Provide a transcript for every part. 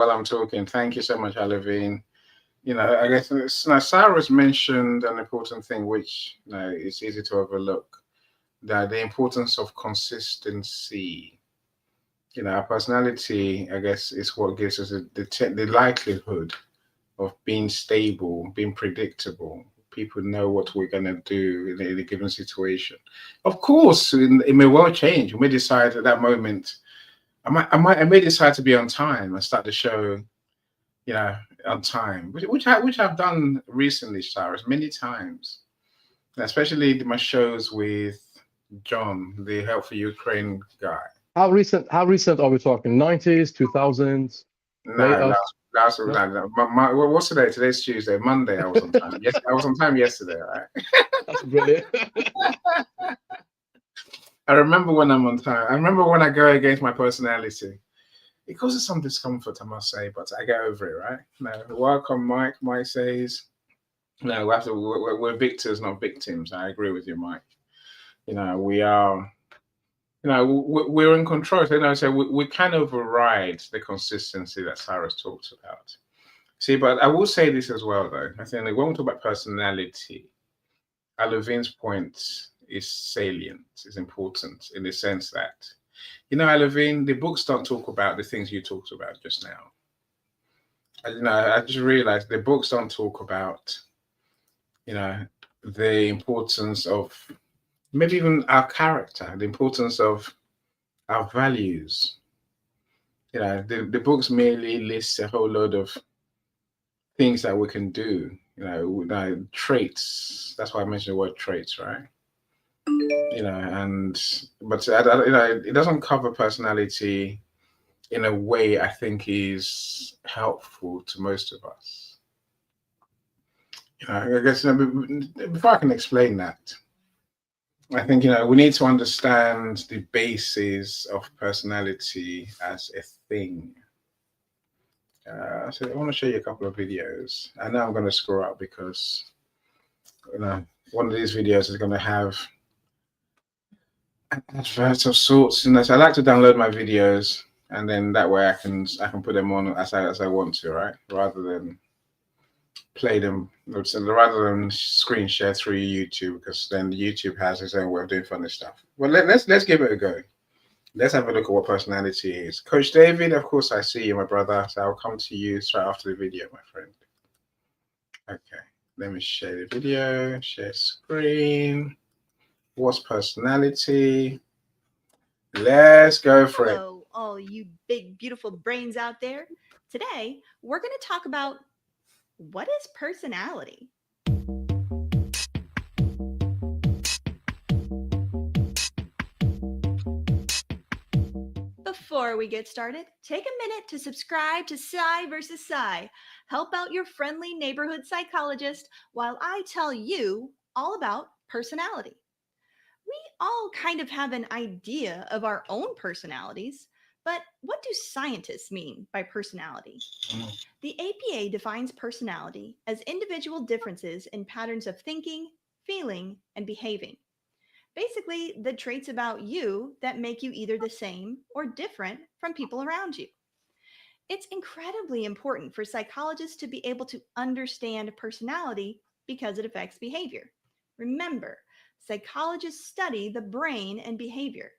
while I'm talking. Thank you so much, Alavine. I guess now Sarah's mentioned an important thing which is easy to overlook. That the importance of consistency. Our personality, I guess, is what gives us the likelihood of being stable, being predictable. People know what we're going to do in a given situation. Of course, it may well change. We may decide at that moment, I may decide to be on time and start the show, you know, on time, which I've done recently, Cyrus, many times, especially my shows with John, the Help for Ukraine guy. How recent are we talking? 90s, 2000s, No, later? last No, what's today? Today's Tuesday. Monday, I was on time. Yes, I was on time yesterday, right? that's brilliant. I remember when I'm on time. I remember when I go against my personality. It causes some discomfort, I must say, but I get over it, right? No, welcome, Mike. Mike says, no, we have to, we're victors, not victims. I agree with you, Mike. We are, we're in control. So we can override the consistency that Cyrus talks about. See, but I will say this as well, though. I think that when we talk about personality, Alavin's point is salient, is important in the sense that, Alavin, the books don't talk about the things you talked about just now. I just realized the books don't talk about, you know, the importance of maybe even our character, the importance of our values. The books merely list a whole load of things that we can do, traits. That's why I mentioned the word traits, right? And but it doesn't cover personality in a way I think is helpful to most of us. I guess before I can explain that, I think we need to understand the basis of personality as a thing. So I want to show you a couple of videos. I know I'm going to screw up because one of these videos is going to have adverts of sorts. So I like to download my videos, and then that way I can put them on as I want to, right? Rather than play them, rather than screen share through YouTube, because then YouTube has its own way of doing funny stuff. Well, let's give it a go. Let's have a look at what personality is. Coach David, of course, I see you, my brother. So I'll come to you straight after the video, my friend. Okay, let me share the video, share screen. What's personality? Let's go for it. Hello, all you big, beautiful brains out there. Today, we're going to talk about what is personality? Before we get started, take a minute to subscribe to Psy versus Psy. Help out your friendly neighborhood psychologist while I tell you all about personality. We all kind of have an idea of our own personalities, but what do scientists mean by personality? Mm. The APA defines personality as individual differences in patterns of thinking, feeling, and behaving. Basically, the traits about you that make you either the same or different from people around you. It's incredibly important for psychologists to be able to understand personality because it affects behavior. Remember, psychologists study the brain and behavior.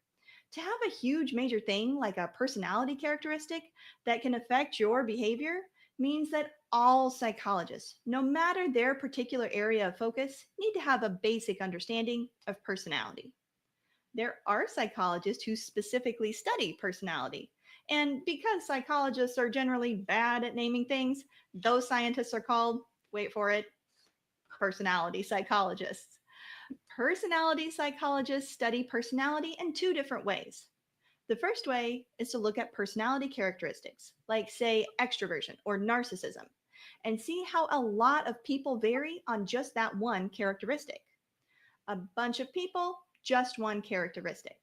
To have a huge major thing like a personality characteristic that can affect your behavior means that all psychologists, no matter their particular area of focus, need to have a basic understanding of personality. There are psychologists who specifically study personality. And because psychologists are generally bad at naming things, those scientists are called, wait for it, personality psychologists. Personality psychologists study personality in two different ways. The first way is to look at personality characteristics, like, say, extroversion or narcissism, and see how a lot of people vary on just that one characteristic. A bunch of people, just one characteristic.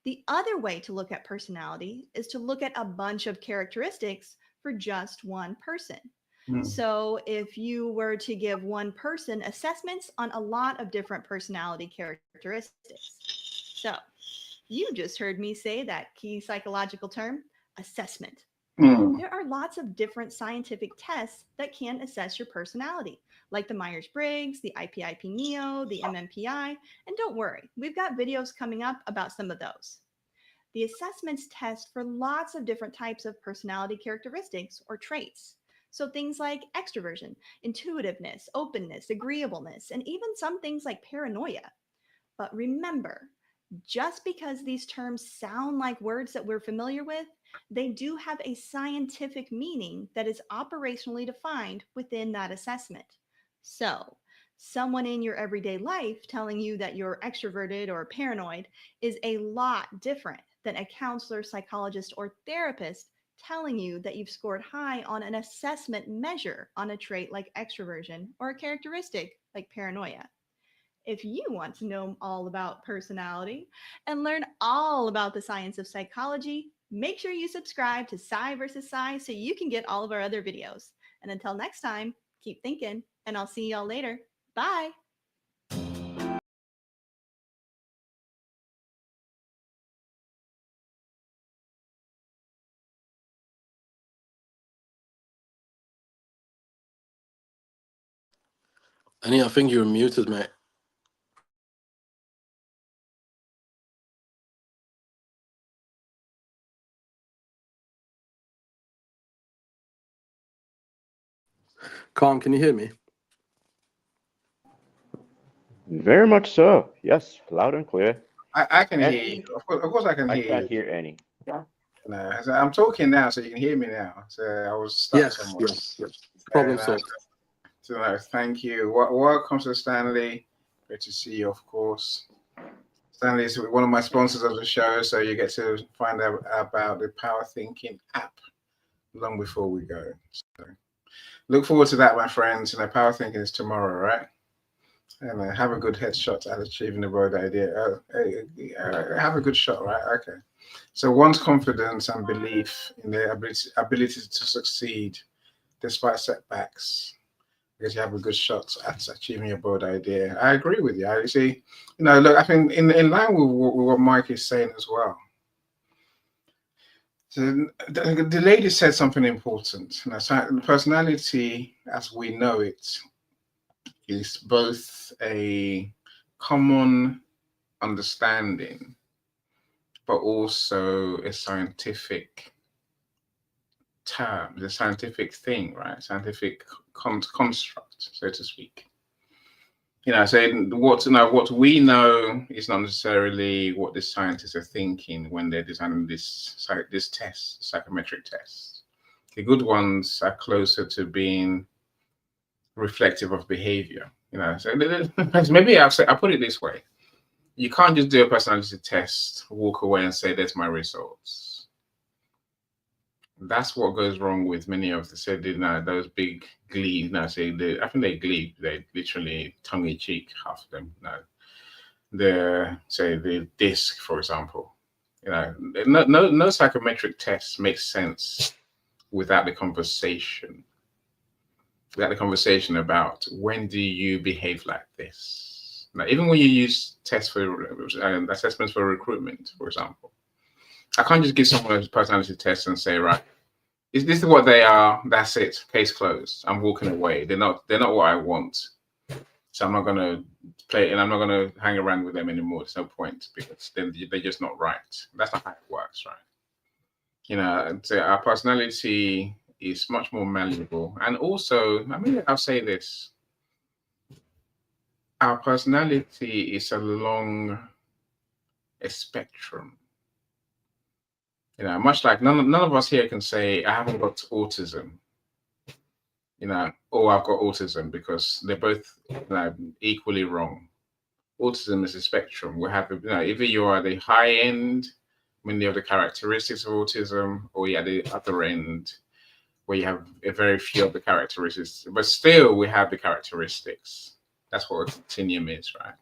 The other way to look at personality is to look at a bunch of characteristics for just one person. Mm. So, if you were to give one person assessments on a lot of different personality characteristics. So, you just heard me say that key psychological term, assessment. Hmm. There are lots of different scientific tests that can assess your personality, like the Myers Briggs, the IPIP Neo, the MMPI, and don't worry, we've got videos coming up about some of those. The assessments test for lots of different types of personality characteristics or traits. So things like extroversion, intuitiveness, openness, agreeableness, and even some things like paranoia. But remember, just because these terms sound like words that we're familiar with, they do have a scientific meaning that is operationally defined within that assessment. So, someone in your everyday life telling you that you're extroverted or paranoid is a lot different than a counselor, psychologist, or therapist telling you that you've scored high on an assessment measure on a trait like extroversion or a characteristic like paranoia. If you want to know all about personality and learn all about the science of psychology, make sure you subscribe to Psy vs. Psy so you can get all of our other videos. And until next time, keep thinking, and I'll see y'all later. Bye. Annie, I think you're muted, mate. Calm, can you hear me? Very much so. Yes, loud and clear. I can hear Any? you. Of course I can I hear can't you. hear any. No, so I'm talking now, so you can hear me now. So I was stuck Yes, somewhere. yes. Problem no, solved. So no, thank you. Welcome to Stanley. Great to see you, of course. Stanley is one of my sponsors of the show, so you get to find out about the Power Thinking app long before we go. So look forward to that, my friends. Power Thinking is tomorrow, right? And have a good headshot at achieving the road idea. Have a good shot, right? Okay. So one's confidence and belief in their ability to succeed despite setbacks, because you have a good shot at achieving your bold idea. I agree with you. I see. Look, I think in line with what Mike is saying as well. So the lady said something important. Personality, as we know it, is both a common understanding, but also a scientific term, the scientific thing, right? Scientific construct, so to speak. So what we know is not necessarily what the scientists are thinking when they're designing this test, psychometric test. The good ones are closer to being reflective of behavior. So maybe I'll put it this way: you can't just do a personality test, walk away, and say, "There's my results." That's what goes wrong with many of those big glee. I think they glee. They literally tongue in cheek, half of them. The DISC, for example. No psychometric test makes sense without the conversation. Without the conversation about when do you behave like this. Now, even when you use tests for assessments for recruitment, for example, I can't just give someone a personality test and say, right, this is what they are. That's it. Case closed. I'm walking away. They're not what I want. So I'm not going to play, and I'm not going to hang around with them anymore. There's no point, because then they're just not right. That's not how it works, right? So our personality is much more malleable, and also, I'll say this: our personality is along a spectrum. Much like none of us here can say, I haven't got autism, or I've got autism, because they're both equally wrong. Autism is a spectrum. We have, either you are the high end, many of the characteristics of autism, or you're at the other end, where you have a very few of the characteristics, but still we have the characteristics. That's what a continuum is, right?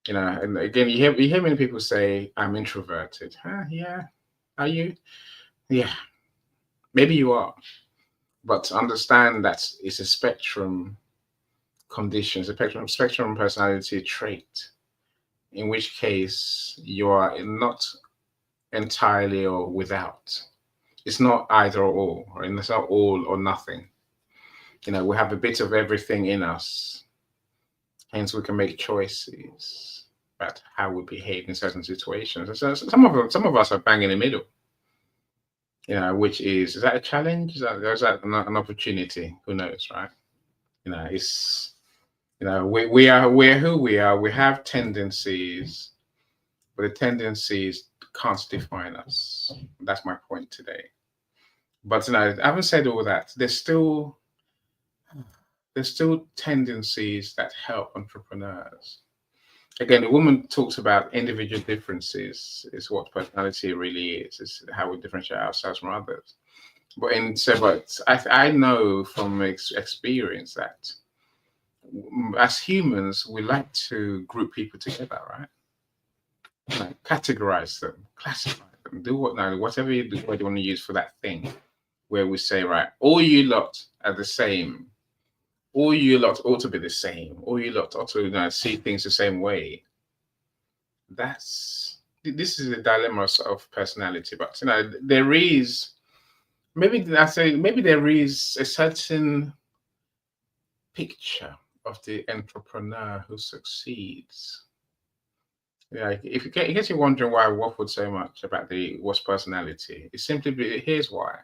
And again, you hear many people say, I'm introverted. Yeah. Are you? Yeah. Maybe you are. But understand that it's a spectrum condition, it's a spectrum personality trait, in which case you are not entirely or without. It's not either or, and it's not all or nothing. We have a bit of everything in us, hence we can make choices about how we behave in certain situations. So some of us are bang in the middle. Which is that a challenge? Is that an opportunity? Who knows, right? It's we're who we are. We have tendencies, but the tendencies can't define us. That's my point today. But I haven't said all that. There's still tendencies that help entrepreneurs. Again, the woman talks about individual differences is what personality really is how we differentiate ourselves from others. But I know from experience that as humans, we like to group people together, right? Categorize them, classify them, do whatever you want to use for that thing, where we say, right, all you lot are the same. All you lot ought to be the same. All you lot ought to see things the same way. This is a dilemma of personality. But there is maybe there is a certain picture of the entrepreneur who succeeds. If in case you're wondering why I waffled so much about what's personality, it's simply here's why.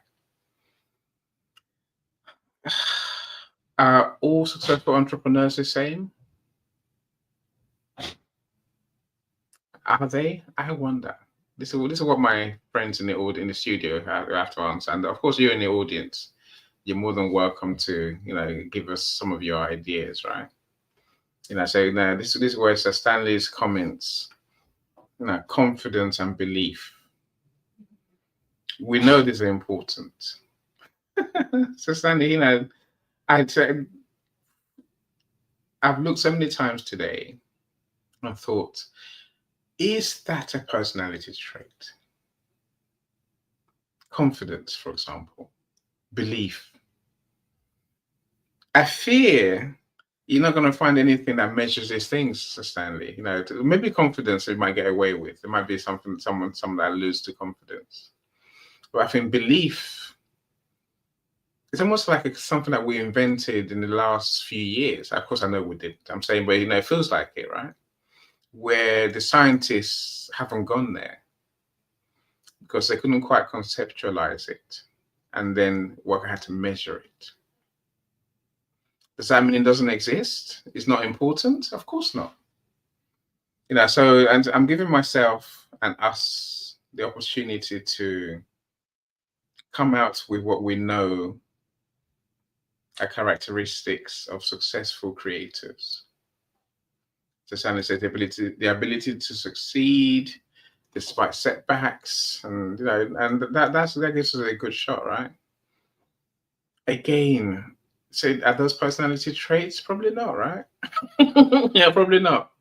Are all successful entrepreneurs the same? Are they? I wonder. This is what my friends in the studio have to answer, and of course, you in the audience, you're more than welcome to give us some of your ideas, right? So this is where Sir Stanley's comments, confidence and belief. We know these are important. So Stanley, I've looked so many times today and thought, is that a personality trait? Confidence, for example, belief. I fear you're not going to find anything that measures these things, Stanley. Maybe confidence you might get away with. It might be someone that lose to confidence. But I think belief, it's almost like it's something that we invented in the last few years. Of course, I know we did. I'm saying, but it feels like it, right? Where the scientists haven't gone there because they couldn't quite conceptualize it, and then work out to measure it. Does that mean it doesn't exist? It's not important? Of course not. So, and I'm giving myself and us the opportunity to come out with what we know are characteristics of successful creators. So Stanley says the ability to succeed despite setbacks, and that gives us a good shot, right? Again, so are those personality traits? Probably not, right? Yeah, probably not.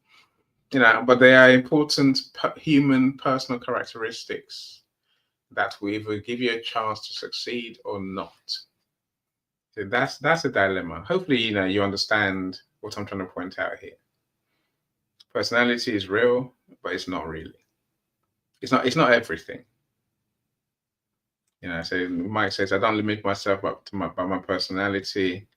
But they are important human personal characteristics that will either give you a chance to succeed or not. So that's a dilemma. Hopefully, you understand what I'm trying to point out here. Personality is real, but it's not really. It's not everything. So Mike says, I don't limit myself up to by my personality.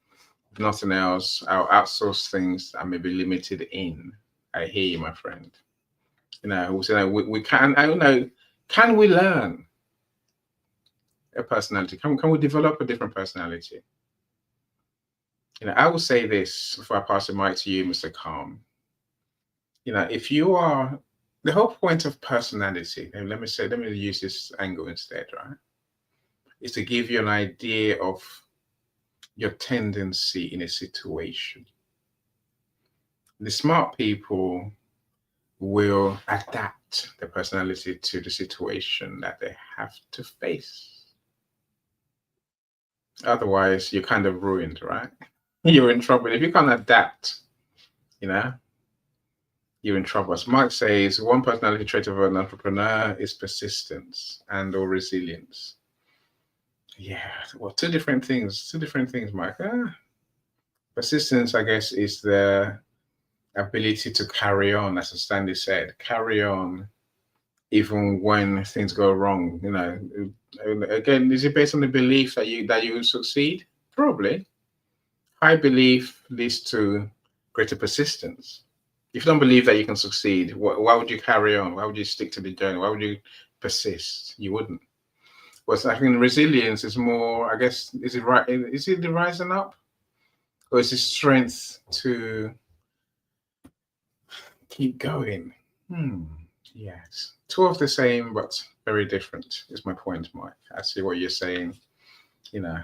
If nothing else, I'll outsource things I may be limited in. I hear you, my friend. We can. I don't know. Can we learn a personality? Can we develop a different personality? I will say this before I pass the mic to you, Mr. Calm. If you are the whole point of personality, and let me use this angle instead, right? Is to give you an idea of your tendency in a situation. The smart people will adapt their personality to the situation that they have to face. Otherwise, you're kind of ruined, right? You're in trouble. If you can't adapt, you're in trouble. As Mark says, one personality trait of an entrepreneur is persistence and/or resilience. Yeah, well, two different things, Mike. Persistence, I guess, is the ability to carry on, as Stanley said, carry on even when things go wrong. And again, is it based on the belief that you will succeed? Probably. High belief leads to greater persistence. If you don't believe that you can succeed, why would you carry on? Why would you stick to the journey? Why would you persist? You wouldn't. But I think resilience is more, I guess, is it right? Is it the rising up? Or is it strength to keep going? Yes. Two of the same, but very different is my point, Mike. I see what you're saying.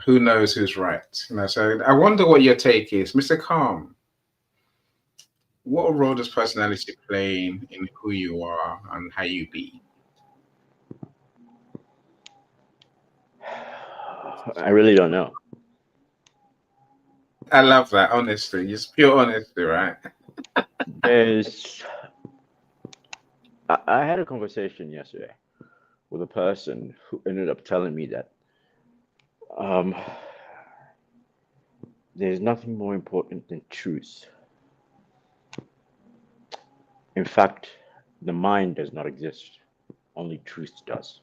Who knows who's right? So I wonder what your take is. Mr. Calm, what role does personality play in who you are and how you be? I really don't know. I love that honesty. Just pure honesty, right? I had a conversation yesterday with a person who ended up telling me that there's nothing more important than truth. In fact, the mind does not exist. Only truth does.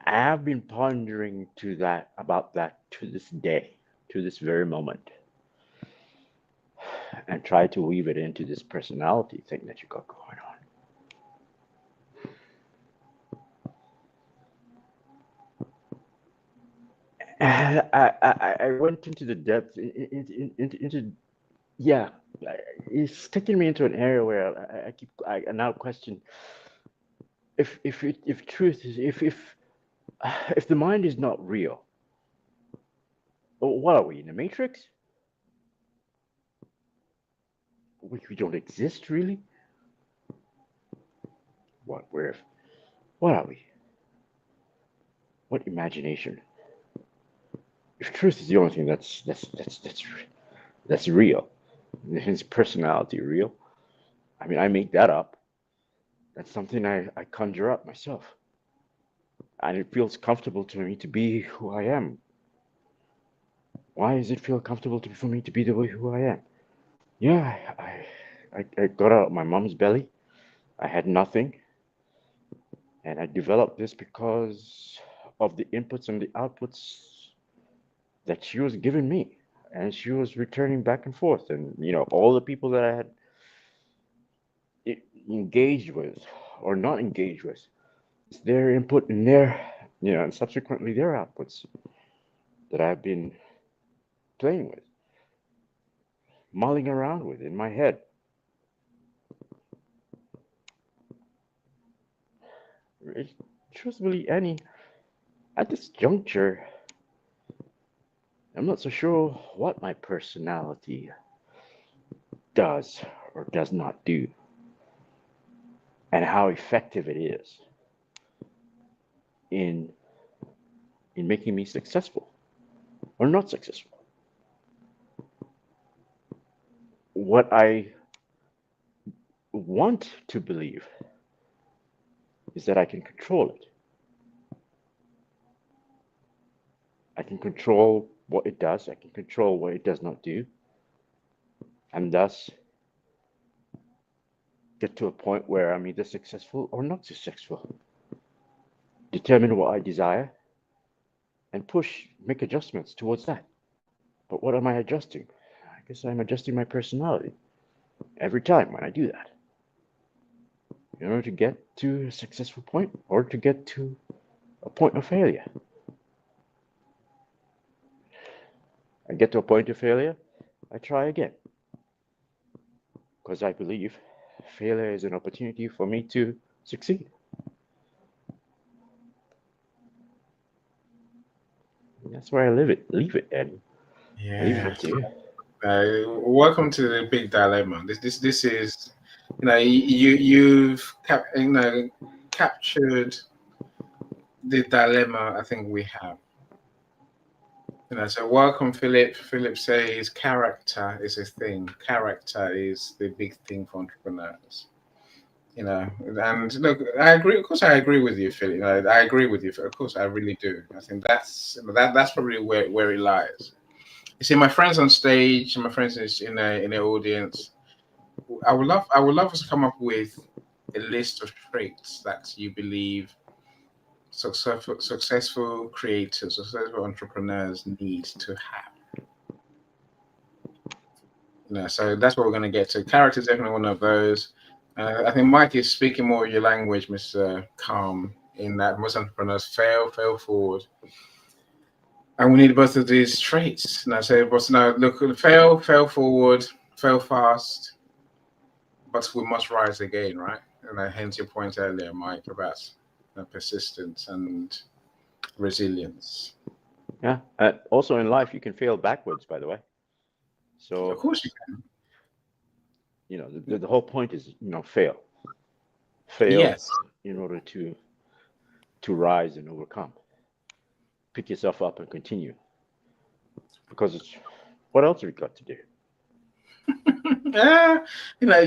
I have been pondering about that to this day, to this very moment, and try to weave it into this personality thing that you got going on. And I went into the depth, yeah, it's taking me into an area where I now question if truth is if the mind is not real, what are we, in the Matrix? We don't exist, really? What are we? What imagination? If truth is the only thing that's real, is personality real? I mean, I make that up. That's something I conjure up myself. And it feels comfortable to me to be who I am. Why does it feel comfortable for me to be the way who I am? Yeah, I got out of my mom's belly. I had nothing. And I developed this because of the inputs and the outputs that she was giving me. And she was returning back and forth. And, all the people that I had engaged with or not engaged with, it's their input and and subsequently their outputs that I've been playing with, mulling around with in my head. Truthfully, Annie, at this juncture, I'm not so sure what my personality does or does not do, and how effective it is in making me successful or not successful. What I want to believe is that I can control it. I can control what it does. I can control what it does not do. And thus get to a point where I'm either successful or not successful. Determine what I desire and make adjustments towards that. But what am I adjusting? I guess I'm adjusting my personality every time when I do that, in order to get to a successful point or to get to a point of failure. I get to a point of failure, I try again. Because I believe failure is an opportunity for me to succeed. And that's where I leave it, Eddie. Yeah. Leave it up to you. Welcome to the big dilemma. This is, you've captured the dilemma I think we have. So welcome, Philip. Philip says character is a thing. Character is the big thing for entrepreneurs. And look, I agree. Of course, I agree with you, Philip. I agree with you. Of course, I really do. I think that's probably where it lies. You see, my friends on stage, my friends in the audience, I would love us to come up with a list of traits that you believe successful creators, successful entrepreneurs need to have. So that's what we're going to get to. Character is definitely one of those. I think Mike is speaking more of your language, Mr. Calm, in that most entrepreneurs fail forward. And we need both of these traits. Look, fail forward, fail fast, but we must rise again, right? And hence your point earlier, Mike, about persistence and resilience. Yeah. Also in life, you can fail backwards, by the way. So Of course you can. The whole point is, fail Yes. in order to rise and overcome. Pick yourself up and continue. Because what else have we got to do?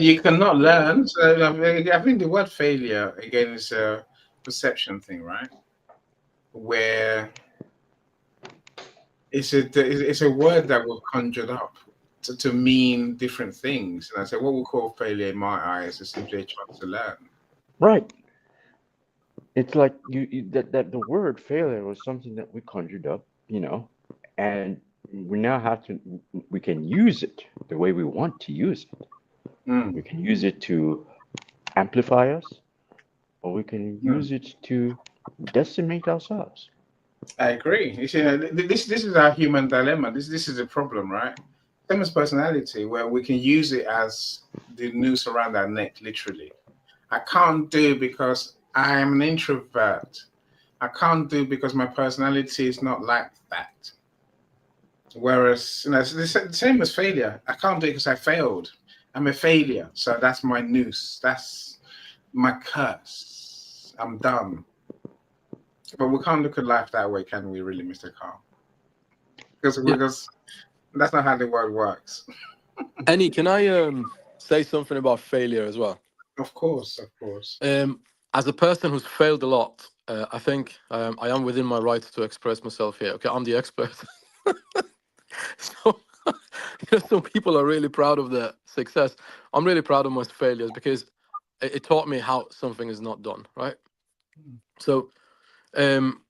You cannot learn. So I think the word failure again is a perception thing, right? Where it's a word that was conjured up to mean different things. And I said, what we call failure in my eyes is simply a chance to learn. Right. It's like that the word failure was something that we conjured up, and we now we can use it the way we want to use it. We can use it to amplify us, or we can use it to decimate ourselves. I agree. You see, this is our human dilemma. This is a problem, right? Same as personality, where we can use it as the noose around our neck, literally. I can't do because I am an introvert. I can't do because my personality is not like that. Whereas, it's the same as failure. I can't do it because I failed. I'm a failure. So that's my noose. That's my curse. I'm done. But we can't look at life that way, can we, really, Mr. Carl? Because that's not how the world works. Annie, can I say something about failure as well? Of course. As a person who's failed a lot, I think I am within my right to express myself here. Okay, I'm the expert. So, some people are really proud of their success. I'm really proud of my failures because it taught me how something is not done, right? So, one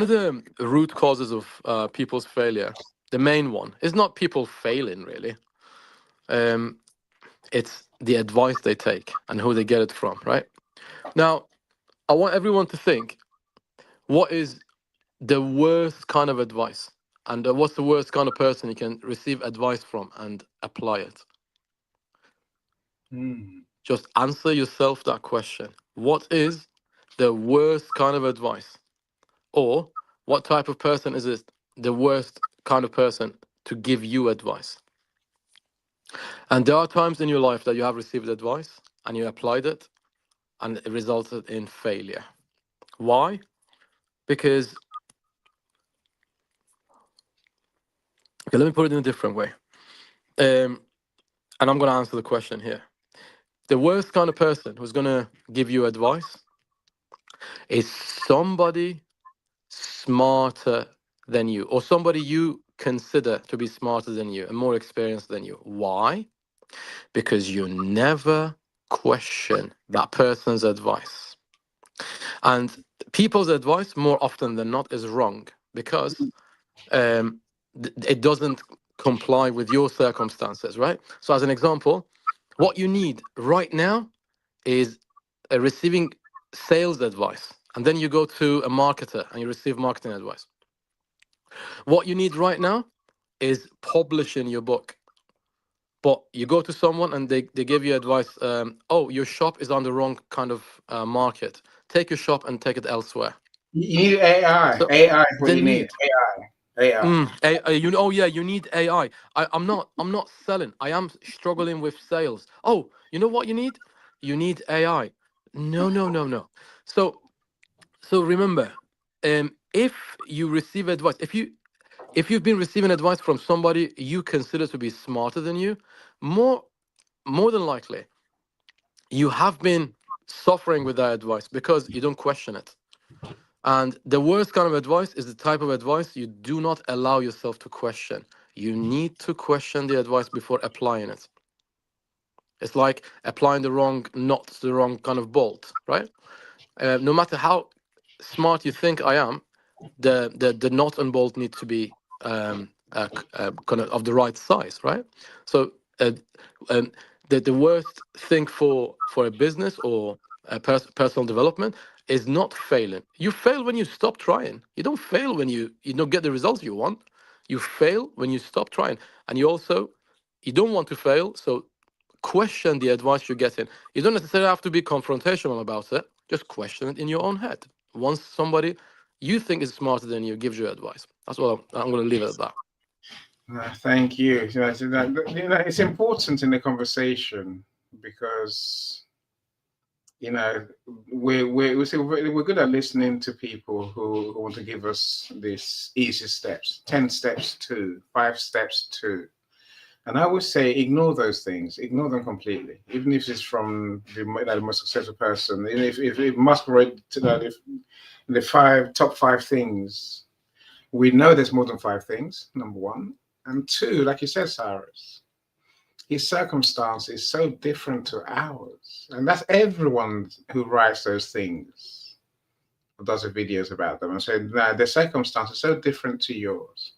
of the root causes of people's failure, the main one, is not people failing, really. It's the advice they take and who they get it from, right? Now, I want everyone to think, what is the worst kind of advice? And what's the worst kind of person you can receive advice from and apply it? Just answer yourself that question. What is the worst kind of advice? Or what type of person is it, the worst kind of person to give you advice? And there are times in your life that you have received advice and you applied it and it resulted in failure. Why? Because, okay, let me put it in a different way. And I'm going to answer the question here. The worst kind of person who's going to give you advice is somebody smarter than you, or somebody you consider to be smarter than you and more experienced than you. Why? Because you never question that person's advice. And people's advice, more often than not, is wrong because it doesn't comply with your circumstances, right? So as an example, what you need right now is receiving sales advice. And then you go to a marketer and you receive marketing advice. What you need right now is publishing your book. But you go to someone and they give you advice, your shop is on the wrong kind of market. Take your shop and take it elsewhere. You need AI. So AI is what you need. AI. You need AI. I'm not selling. I am struggling with sales. Oh, you know what you need? You need AI. No. So remember, if you receive advice, if you've been receiving advice from somebody you consider to be smarter than you, more than likely, you have been suffering with that advice because you don't question it. And the worst kind of advice is the type of advice you do not allow yourself to question. you need to question the advice before applying it. It's like applying the wrong knot to the wrong kind of bolt, right? No matter how smart you think I am, the knot and bolt need to be kind of the right size, right? So the worst thing for a business or a personal development is not failing. You fail when you stop trying. You don't fail when you don't get the results you want. You fail when you stop trying, and you don't want to fail. So question the advice you're getting. You don't necessarily have to be confrontational about it. Just question it in your own head. Once somebody you think is smarter than you gives you advice, that's what I'm going to leave it at that. Thank you. It's important in the conversation because we're good at listening to people who want to give us these easy steps, 10 steps to 5 steps to. And I would say ignore those things, ignore them completely, even if it's from the most successful person. Even if it must read if the top 5 things, we know there's more than 5 things, number one. And 2, like you said, Cyrus, his circumstance is so different to ours. And that's everyone who writes those things, or does the videos about them, and say, their circumstance is so different to yours.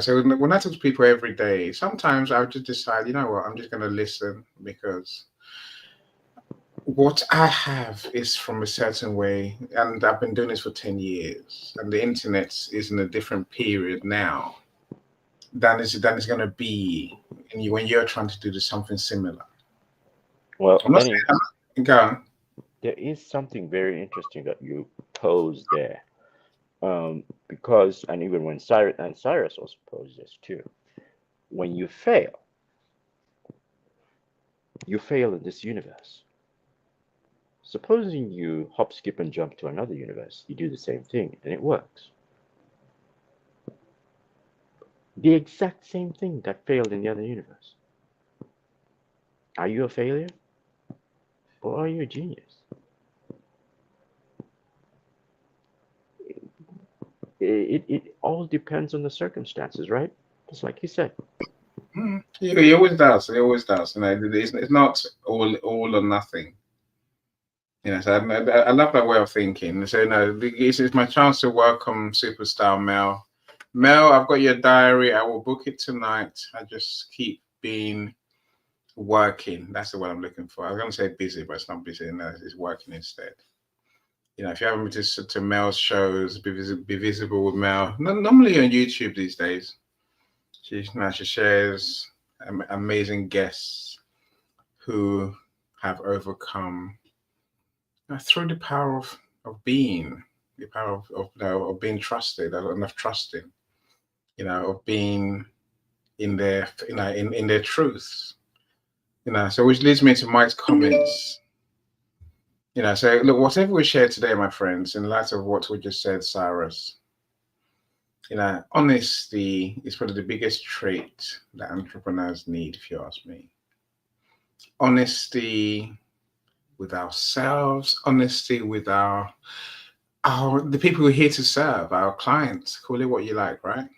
So when I talk to people every day, sometimes I would just decide, I'm just going to listen, because what I have is from a certain way, and I've been doing this for 10 years, and the internet is in a different period now than it's going to be when you're trying to do something similar. Well, go on. There is something very interesting that you posed there. Because, and even when Cyrus also posed this too, when you fail in this universe. Supposing you hop, skip, and jump to another universe, you do the same thing, and it works. The exact same thing that failed in the other universe. Are you a failure? Or are you a genius? It all depends on the circumstances, right? Just like you said. It always does. It always does. It's not all or nothing. So I love that way of thinking. So it's my chance to welcome superstar Mel. Mel, I've got your diary. I will book it tonight. I just keep being working. That's the word I'm looking for. I was going to say busy, but it's not busy. No, it's working instead. If you haven't been to Mel's shows, be visible with Mel. Normally on YouTube these days. She shares amazing guests who have overcome through the power of being, the power of being trusted, enough trusting, of being in their in their truths. So which leads me to Mike's comments. So look, whatever we shared today, my friends, in light of what we just said, Cyrus, honesty is probably the biggest trait that entrepreneurs need, if you ask me. Honesty with ourselves, honesty with the people we're here to serve, our clients. Call it what you like, right?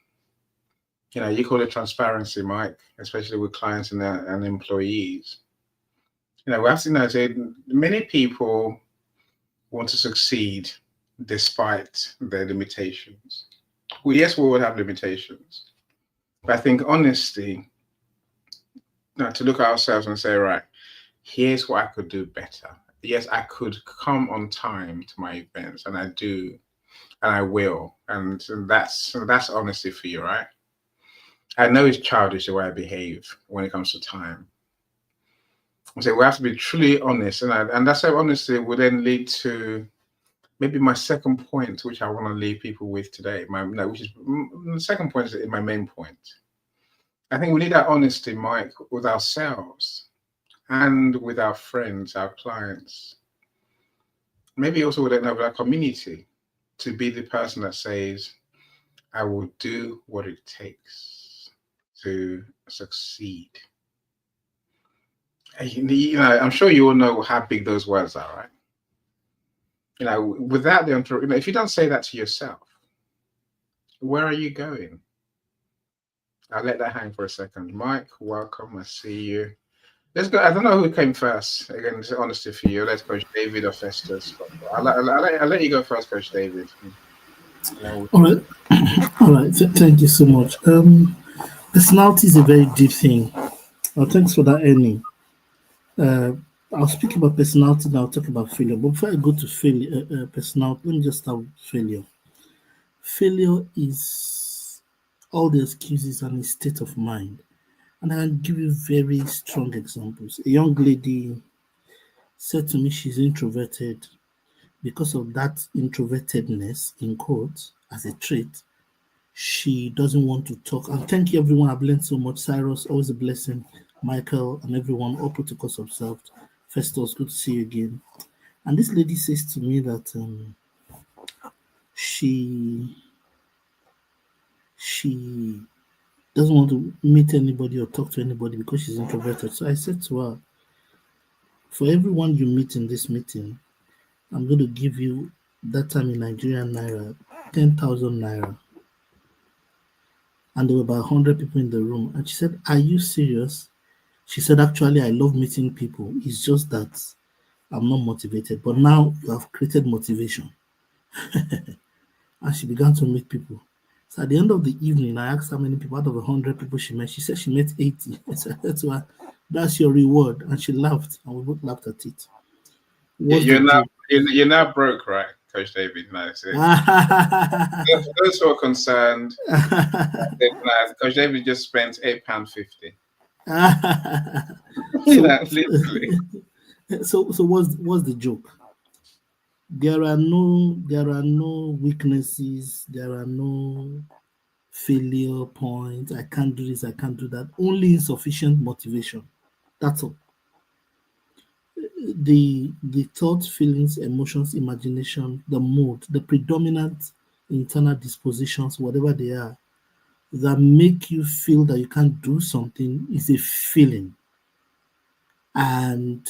You call it transparency, Mike, especially with clients and employees. We have to say many people want to succeed despite their limitations. Well, yes, we will have limitations, but I think honesty, to look at ourselves and say, right, here's what I could do better. Yes, I could come on time to my events, and I do, and I will, and that's honesty for you, right? I know it's childish the way I behave when it comes to time. So we have to be truly honest, and that's how honesty will then lead to maybe my second point, which I want to leave people with today. Which is the second point is my main point. I think we need that honesty, Mike, with ourselves and with our friends, our clients, maybe also with our community, to be the person that says, "I will do what it takes to succeed." I'm sure you all know how big those words are, right? Without the if you don't say that to yourself, where are you going? I'll let that hang for a second. Mike, welcome. I see you. Let's go. I don't know who came first. Again, it's honesty for you. Let's Coach David or Festus. But I'll let you go first, Coach David. All right. All right. Thank you so much. Personality is a very deep thing. Thanks for that, Annie. I'll speak about personality now. I'll talk about failure. But before I go to failure, personality, let me just start with failure. Failure is all the excuses and a state of mind. And I'll give you very strong examples. A young lady said to me she's introverted. Because of that introvertedness, in quotes, as a trait, she doesn't want to talk. And thank you, everyone. I've learned so much. Cyrus, always a blessing. Michael and everyone, all protocols observed. Festus, good to see you again. And this lady says to me that she doesn't want to meet anybody or talk to anybody because she's introverted. So I said to her, for everyone you meet in this meeting, I'm going to give you, that time in Nigerian naira, 10,000 naira. And there were about 100 people in the room. And she said, are you serious? She said, actually, I love meeting people. It's just that I'm not motivated. But now you have created motivation. And she began to meet people. So at the end of the evening, I asked how many people out of 100 people she met. She said she met 80. I said to her, that's your reward. And she laughed, and we both laughed at it. You're now broke, right, Coach David? No, for those who are concerned, Coach David just spent £8.50. Literally. So what's the joke? There are no weaknesses. There are no failure points. I can't do this. I can't do that. Only insufficient motivation. That's all. The thoughts, feelings, emotions, imagination, the mood, the predominant internal dispositions, whatever they are, that make you feel that you can't do something is a feeling. And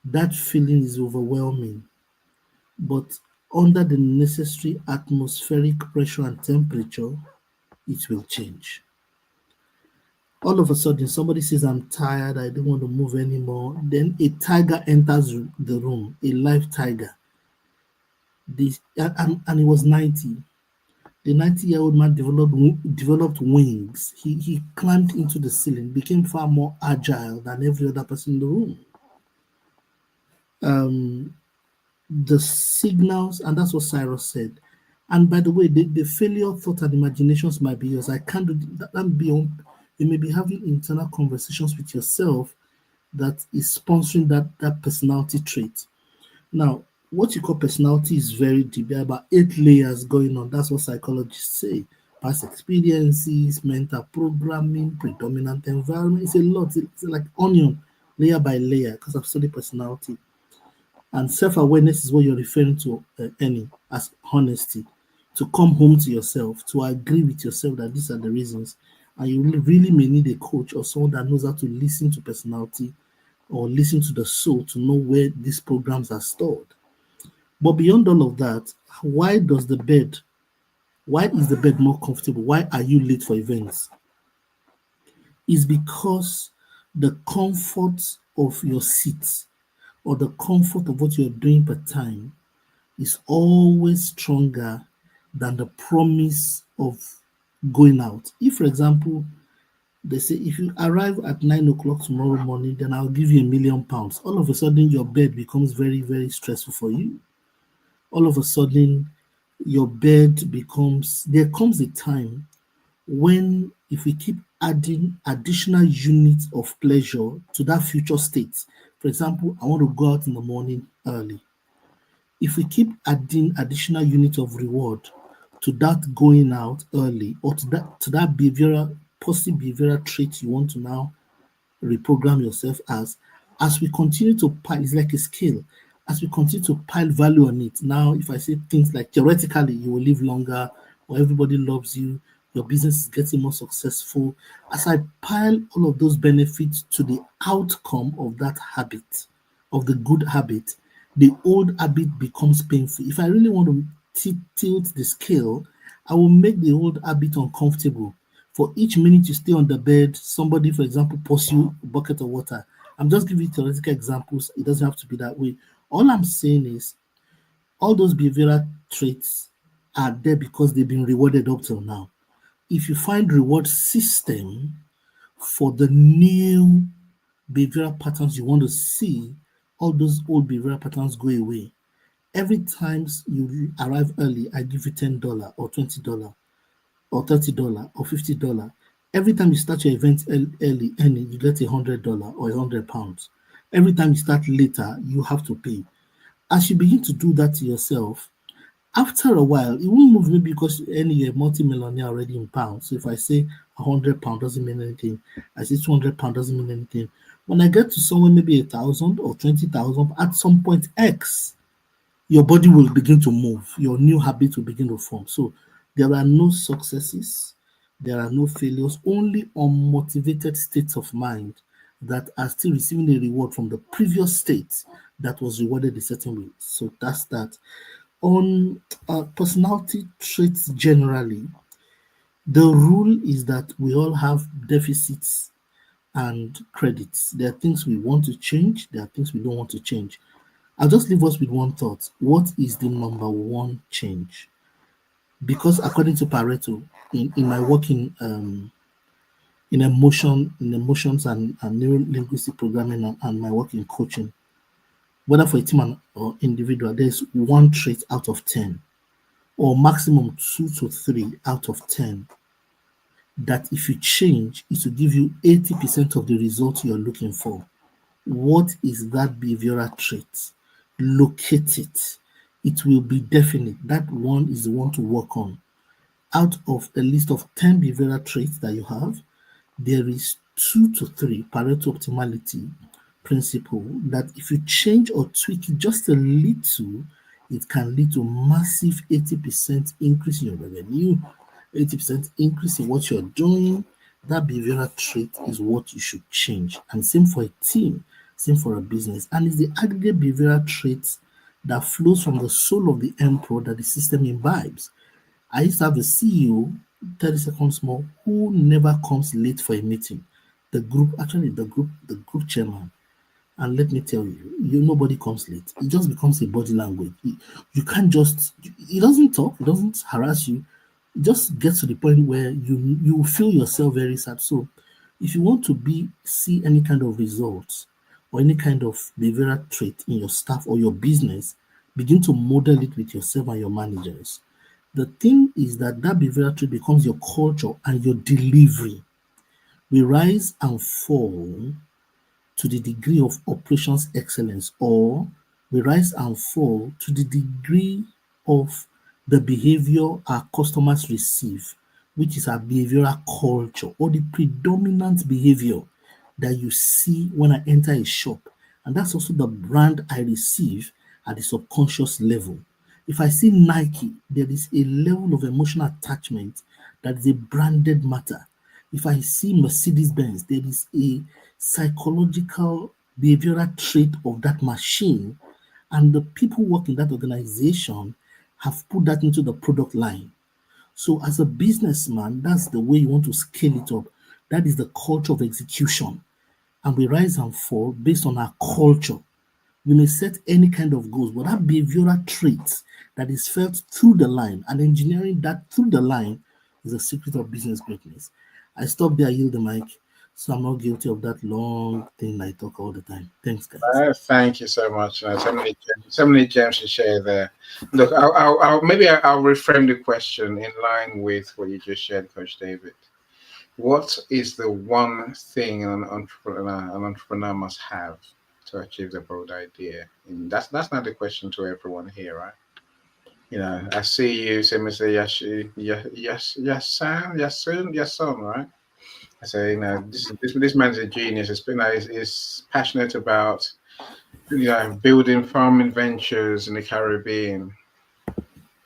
that feeling is overwhelming. But under the necessary atmospheric pressure and temperature, it will change. All of a sudden, somebody says, I'm tired, I don't want to move anymore. Then a tiger enters the room, a live tiger. And he was 90. The 90-year-old man developed wings. He climbed into the ceiling, became far more agile than every other person in the room. The signals, and that's what Cyrus said. And by the way, the failure thought and imaginations might be yours. I can't do that. You may be having internal conversations with yourself that is sponsoring that personality trait. Now, what you call personality is very deep. There are about 8 layers going on. That's what psychologists say. Past experiences, mental programming, predominant environment. It's a lot. It's like onion, layer by layer, because I've studied personality. And self-awareness is what you're referring to, Annie, as honesty. To come home to yourself, to agree with yourself that these are the reasons. And you really may need a coach or someone that knows how to listen to personality or listen to the soul to know where these programs are stored. But beyond all of that, why is the bed more comfortable? Why are you late for events? It's because the comfort of your seat or the comfort of what you're doing per time is always stronger than the promise of going out. If, for example, they say, if you arrive at 9 o'clock tomorrow morning, then I'll give you £1 million. All of a sudden, your bed becomes very, very stressful for you. All of a sudden, your bed becomes, there comes a time when if we keep adding additional units of pleasure to that future state, for example, I want to go out in the morning early. If we keep adding additional units of reward to that going out early or to that positive behavioral trait you want to now reprogram yourself as we continue to pile, it's like a scale. As we continue to pile value on it, now if I say things like theoretically you will live longer or everybody loves you, your business is getting more successful. As I pile all of those benefits to the outcome of that habit, of the good habit, the old habit becomes painful. If I really want to tilt the scale, I will make the old habit uncomfortable For each minute you stay on the bed, somebody, for example, pours you a bucket of water. I'm just giving you theoretical examples. It doesn't have to be that way. All I'm saying is all those behavioral traits are there because they've been rewarded up till now. If you find reward system for the new behavioral patterns you want to see, all those old behavioral patterns go away. Every time you arrive early, I give you $10 or $20 or $30 or $50. Every time you start your event early, you get $100 or £100. Every time you start later, you have to pay. As you begin to do that to yourself, after a while, it won't move me because you're multi-millionaire already in pounds. So if I say £100 doesn't mean anything, I say £200 doesn't mean anything. When I get to somewhere, maybe 1,000 or 20,000, at some point X, your body will begin to move. Your new habits will begin to form. So there are no successes, there are no failures, only unmotivated states of mind that are still receiving a reward from the previous state that was rewarded a certain way. So that's that. On personality traits generally, the rule is that we all have deficits and credits. There are things we want to change, there are things we don't want to change. I'll just leave us with one thought. What is the number one change? Because according to Pareto, in my work in emotions and neuro-linguistic programming and my work in coaching, whether for a team or individual, there's one trait out of 10, or maximum 2 to 3 out of 10, that if you change, it will give you 80% of the result you're looking for. What is that behavioral trait? Locate it. It will be definite. That one is the one to work on. Out of a list of 10 behavioral traits that you have, there is 2 to 3 Pareto optimality principle that if you change or tweak it just a little, it can lead to massive 80% increase in your revenue, 80% increase in what you're doing. That behavioral trait is what you should change. And same for a team, same for a business. And it's the aggregate behavioral traits that flows from the soul of the emperor that the system imbibes. I used to have a CEO, 30 seconds more, who never comes late for a meeting. The group chairman. And let me tell you, nobody comes late. It just becomes a body language. You can't just, he doesn't talk, he doesn't harass you. It just gets to the point where you feel yourself very sad. So if you want to see any kind of results or any kind of behavioral trait in your staff or your business, begin to model it with yourself and your managers. The thing is that behavioral trait becomes your culture and your delivery. We rise and fall to the degree of operations excellence, or we rise and fall to the degree of the behavior our customers receive, which is our behavioral culture, or the predominant behavior that you see when I enter a shop. And that's also the brand I receive at the subconscious level. If I see Nike, there is a level of emotional attachment that is a branded matter. If I see Mercedes-Benz, there is a psychological behavioral trait of that machine, and the people working in that organization have put that into the product line. So as a businessman, that's the way you want to scale it up. That is the culture of execution. And we rise and fall based on our culture. We may set any kind of goals, but that behavioral trait that is felt through the line and engineering that through the line is the secret of business greatness. I stop there, I yield the mic, so I'm not guilty of that long thing I talk all the time. Thanks, guys. Thank you so much. So many gems to share there. Look, I'll reframe the question in line with what you just shared, Coach David. What is the one thing an entrepreneur must have to achieve the broad idea? And that's not the question to everyone here, right? I see you say, Mr. Yasun, right? I say, this man's a genius. He's passionate about, building farming ventures in the Caribbean.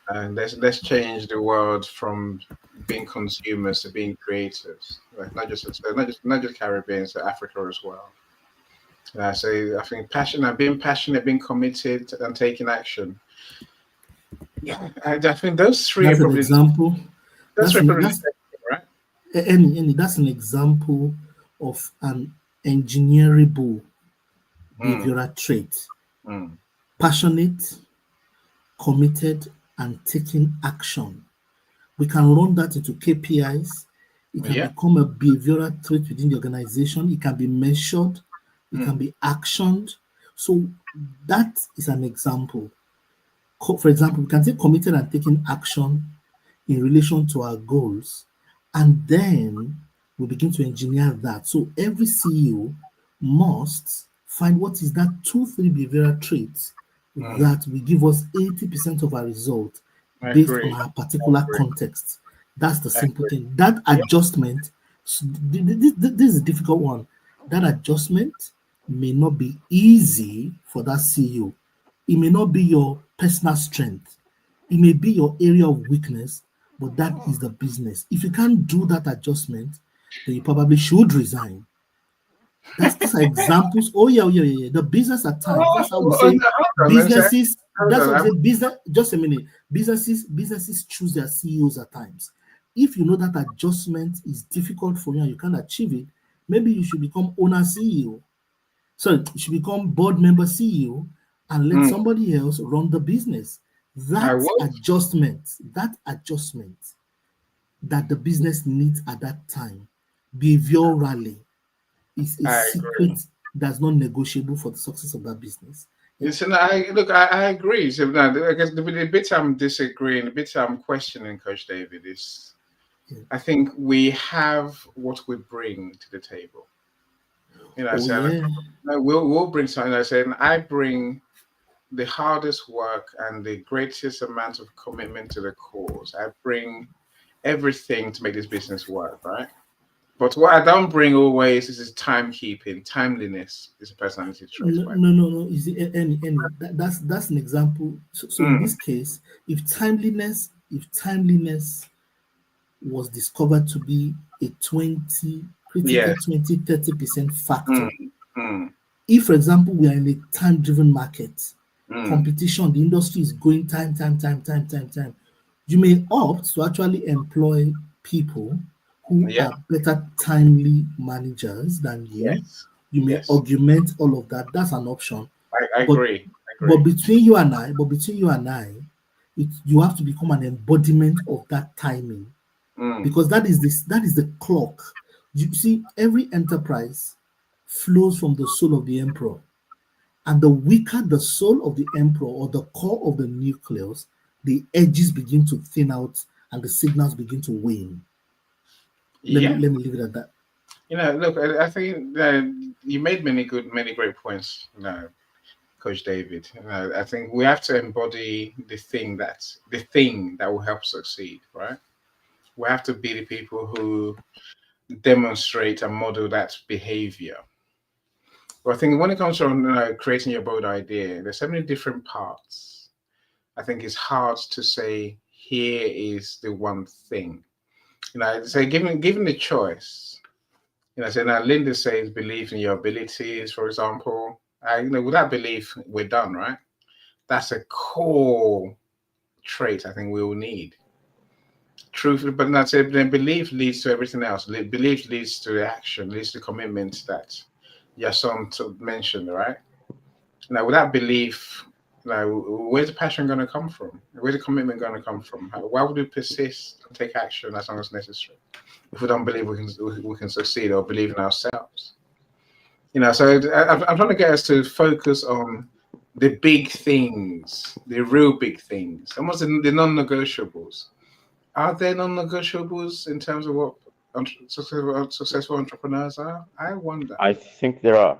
And let's change the world from being consumers to being creators. Not just Caribbean, so Africa as well. So I think being passionate, being committed, and taking action. Yeah, I think those three that's are an probably example. That's right. That's an example of an engineerable behavioral trait. Passionate, committed, and taking action. We can run that into KPIs. It can become a behavioral trait within the organization. It can be measured. It can be actioned. So that is an example. For example, we can say committed and taking action in relation to our goals, and then we begin to engineer that. So every CEO must find what is that 2-3 behavioral traits that will give us 80% of our result based on our particular context. That's the simple thing. That adjustment, this is a difficult one. That adjustment may not be easy for that CEO. It may not be your personal strength. It may be your area of weakness, but that is the business. If you can't do that adjustment, then you probably should resign. These are examples. Oh yeah. The business at times. That's how we say businesses. That's what we say. Business. Just a minute. Businesses choose their CEOs at times. If you know that adjustment is difficult for you and you can't achieve it, maybe you should become owner CEO. So you should become board member CEO and let somebody else run the business. That adjustment that the business needs at that time, behaviorally, is a secret that's not negotiable for the success of that business. Listen, I agree. So now, I guess the bit I'm disagreeing, the bit I'm questioning, Coach David, is I think we have what we bring to the table. We'll bring something. I said, I bring the hardest work and the greatest amount of commitment to the cause. I bring everything to make this business work, right? But what I don't bring always is timekeeping. Timeliness is a personality trait. No. Is it that's an example. So in this case, if timeliness was discovered to be a 20-30% factor. If, for example, we are in a time-driven market, competition, the industry is going time. You may opt to actually employ people who are better timely managers than you. You may augment all of that. That's an option. I agree. But between you and I, you have to become an embodiment of that timing, because that is the clock. You see, every enterprise flows from the soul of the emperor, and the weaker the soul of the emperor or the core of the nucleus, the edges begin to thin out and the signals begin to wane. Let me leave it at that. Look, I think you made many great points, Coach David. I think we have to embody the thing that will help succeed, right? We have to be the people who demonstrate and model that behavior. But I think when it comes to creating your bold idea, there's so many different parts. I think it's hard to say here is the one thing. So given the choice, so now Linda says believe in your abilities, for example. With that belief, we're done, right? That's a core trait I think we will need. Truth, but not say then belief leads to everything else. Belief leads to the action, leads to commitment that Yason mentioned, right? Now, with that belief, where's the passion going to come from? Where's the commitment going to come from? Why would we persist and take action as long as necessary if we don't believe we can succeed or believe in ourselves? So I'm trying to get us to focus on the big things, the real big things, almost the non-negotiables. Are there non-negotiables in terms of what successful entrepreneurs are? I wonder. I think there are.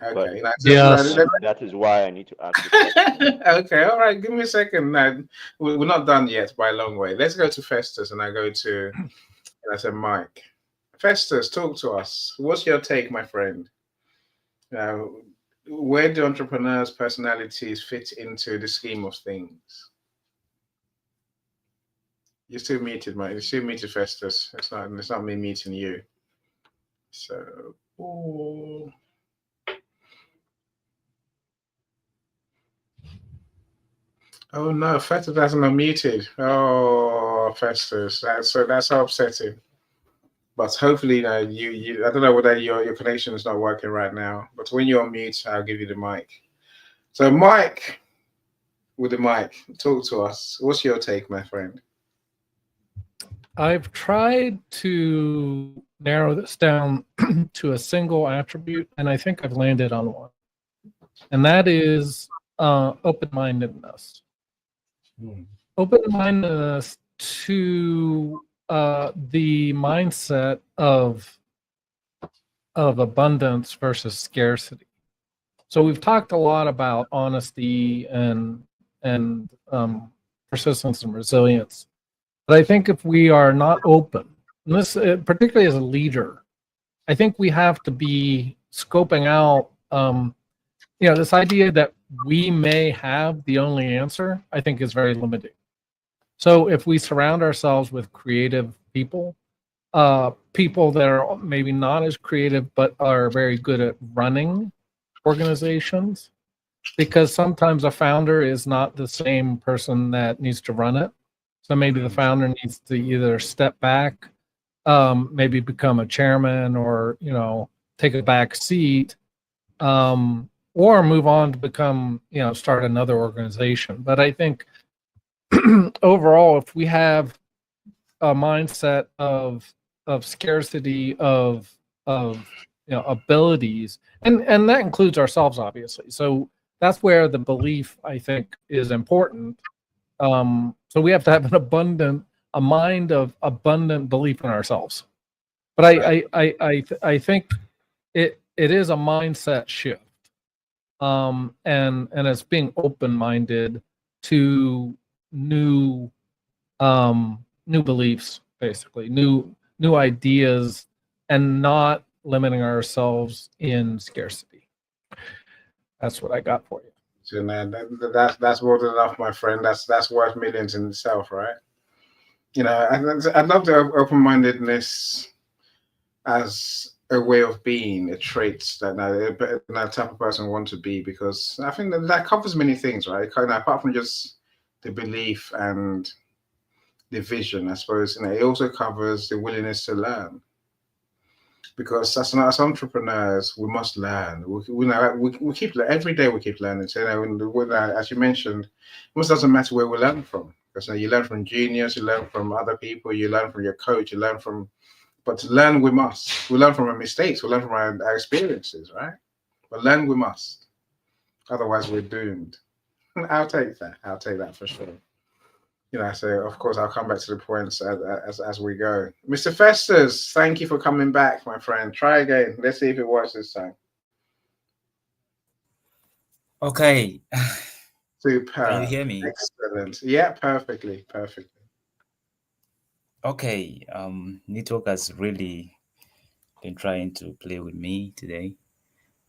Okay. That is why I need to ask the question. Okay, all right. Give me a second. Now, we're not done yet by a long way. Let's go to Festus, and I go to, Mike. Festus, talk to us. What's your take, my friend? Where do entrepreneurs' personalities fit into the scheme of things? You're still muted, Mike. You're still muted, Festus. It's not me meeting you. So, oh no, Festus hasn't unmuted. Oh, Festus. That's so upsetting. But hopefully, you I don't know whether your connection is not working right now. But when you're on mute, I'll give you the mic. So, Mike, with the mic, talk to us. What's your take, my friend? I've tried to narrow this down to a single attribute, and I think I've landed on one, and that is open-mindedness. Open-mindedness to the mindset of abundance versus scarcity. So we've talked a lot about honesty and persistence and resilience. But I think if we are not open, and this particularly as a leader, I think we have to be scoping out, this idea that we may have the only answer, I think is very limiting. So if we surround ourselves with creative people, people that are maybe not as creative, but are very good at running organizations, because sometimes a founder is not the same person that needs to run it. So maybe the founder needs to either step back, maybe become a chairman, or take a back seat, or move on to become start another organization. But I think overall, if we have a mindset of scarcity of abilities, and that includes ourselves, obviously. So that's where the belief, I think, is important. So we have to have a mind of abundant belief in ourselves. But I think it is a mindset shift, and it's being open-minded to new beliefs, basically new ideas, and not limiting ourselves in scarcity. That's what I got for you. So that's more than enough, my friend. That's worth millions in itself, right? I love the open-mindedness as a way of being, a trait that type of person want to be, because I think that covers many things, right? Apart from just the belief and the vision, I suppose, it also covers the willingness to learn. Because as entrepreneurs, we must learn. We keep every day. We keep learning. So as you mentioned, it almost doesn't matter where we learn from. Because you learn from juniors, you learn from other people, you learn from your coach, but to learn we must. We learn from our mistakes. We learn from our experiences, right? But learn we must. Otherwise, we're doomed. I'll take that for sure. So of course I'll come back to the points as we go. Mr. Festus, thank you for coming back, my friend. Try again. Let's see if it works this time. Okay. Super. Can you hear me? Excellent. Yeah, perfectly. Okay. Network has really been trying to play with me today.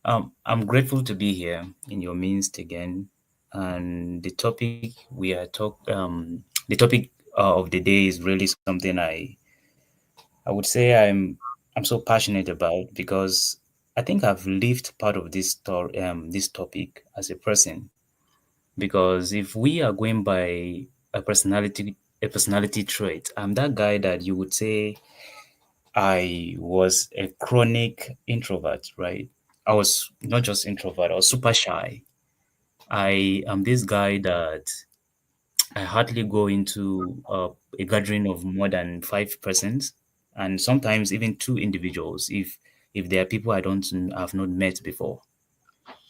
I'm grateful to be here in your midst again. And the topic the topic of the day is really something I would say I'm so passionate about, because I think I've lived part of this this topic as a person. Because if we are going by a personality trait, I'm that guy that you would say I was a chronic introvert, right? I was not just introvert, I was super shy. I am this guy that I hardly go into a gathering of more than 5%, and sometimes even two individuals if there are people I've not met before.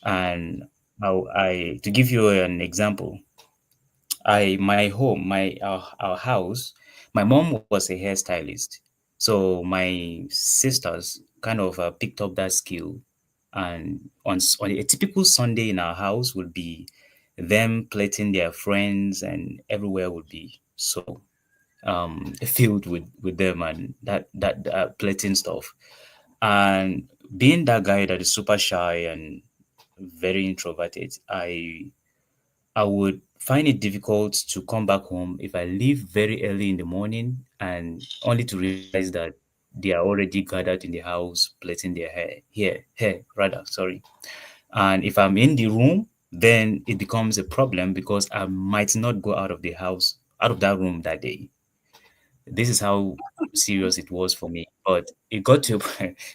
And I to give you an example, my home, our house, my mom was a hairstylist, so my sisters kind of picked up that skill, and on a typical Sunday in our house would be them plating their friends, and everywhere would be so filled with them and that plating stuff. And being that guy that is super shy and very introverted, I would find it difficult to come back home if I leave very early in the morning and only to realize that they are already gathered in the house plaiting their hair rather, sorry. And if I'm in the room, then it becomes a problem because I might not go out of that room that day. This is how serious it was for me. But it got to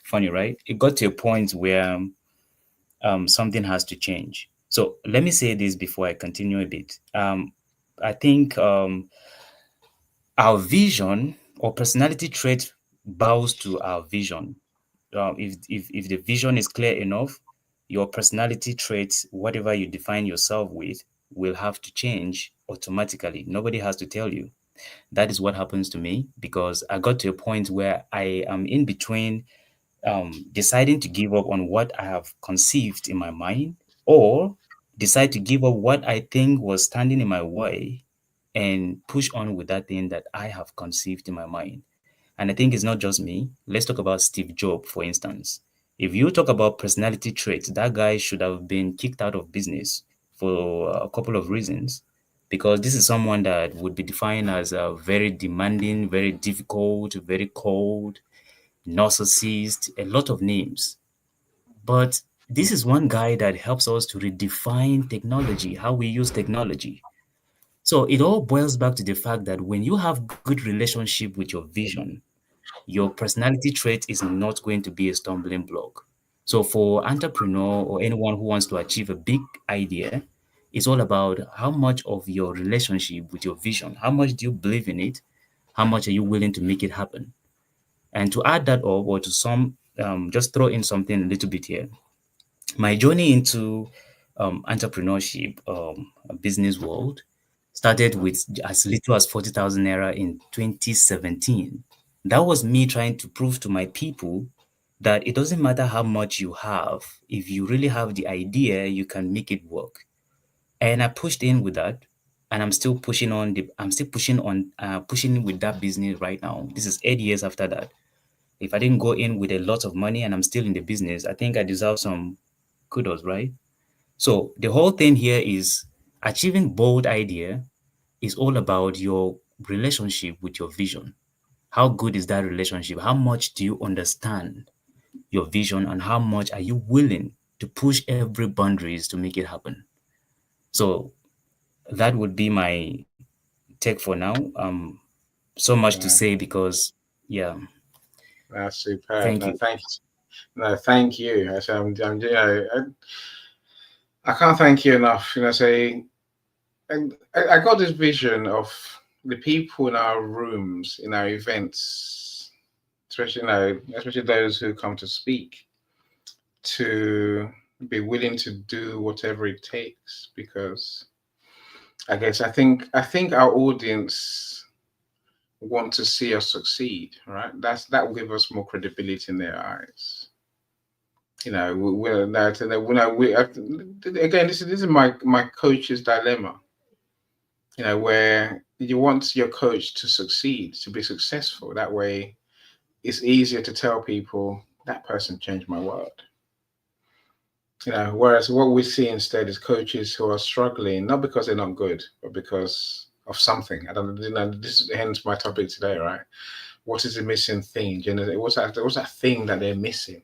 funny, right? It got to a point where something has to change. So let me say this before I continue a bit. I think our vision or personality trait bows to our vision. If the vision is clear enough, your personality traits, whatever you define yourself with, will have to change automatically. Nobody has to tell you. That is what happens to me because I got to a point where I am in between deciding to give up on what I have conceived in my mind or decide to give up what I think was standing in my way and push on with that thing that I have conceived in my mind. And I think it's not just me. Let's talk about Steve Jobs, for instance. If you talk about personality traits, that guy should have been kicked out of business for a couple of reasons. Because this is someone that would be defined as very demanding, very difficult, very cold, narcissist, a lot of names. But this is one guy that helps us to redefine technology, how we use technology. So it all boils back to the fact that when you have good relationship with your vision, your personality trait is not going to be a stumbling block. So for entrepreneur or anyone who wants to achieve a big idea, it's all about how much of your relationship with your vision, how much do you believe in it, how much are you willing to make it happen. And to add that up or to some, just throw in something a little bit here. My journey into entrepreneurship, business world, started with as little as 40,000 naira in 2017. That was me trying to prove to my people that it doesn't matter how much you have, if you really have the idea, you can make it work. And I pushed in with that, and I'm still pushing on. I'm still pushing on, pushing with that business right now. This is 8 years after that. If I didn't go in with a lot of money and I'm still in the business, I think I deserve some kudos, right? So the whole thing here is achieving bold idea is all about your relationship with your vision. How good is that relationship? How much do you understand your vision and how much are you willing to push every boundaries to make it happen? So that would be my take for now. So much to Yeah, say because yeah, that's superb. thank No, you. thank you. No, thank you. I can't thank you enough. Say, and I got this vision of the people in our rooms, in our events, especially especially those who come to speak, to be willing to do whatever it takes. Because I think our audience want to see us succeed, right? That will give us more credibility in their eyes. We're that, and again, this is my coach's dilemma. Where you want your coach to succeed, to be successful. That way, it's easier to tell people that person changed my world. Whereas what we see instead is coaches who are struggling, not because they're not good, but because of something. I don't know. This is hence my topic today, right? What is the missing thing? What's that thing that they're missing?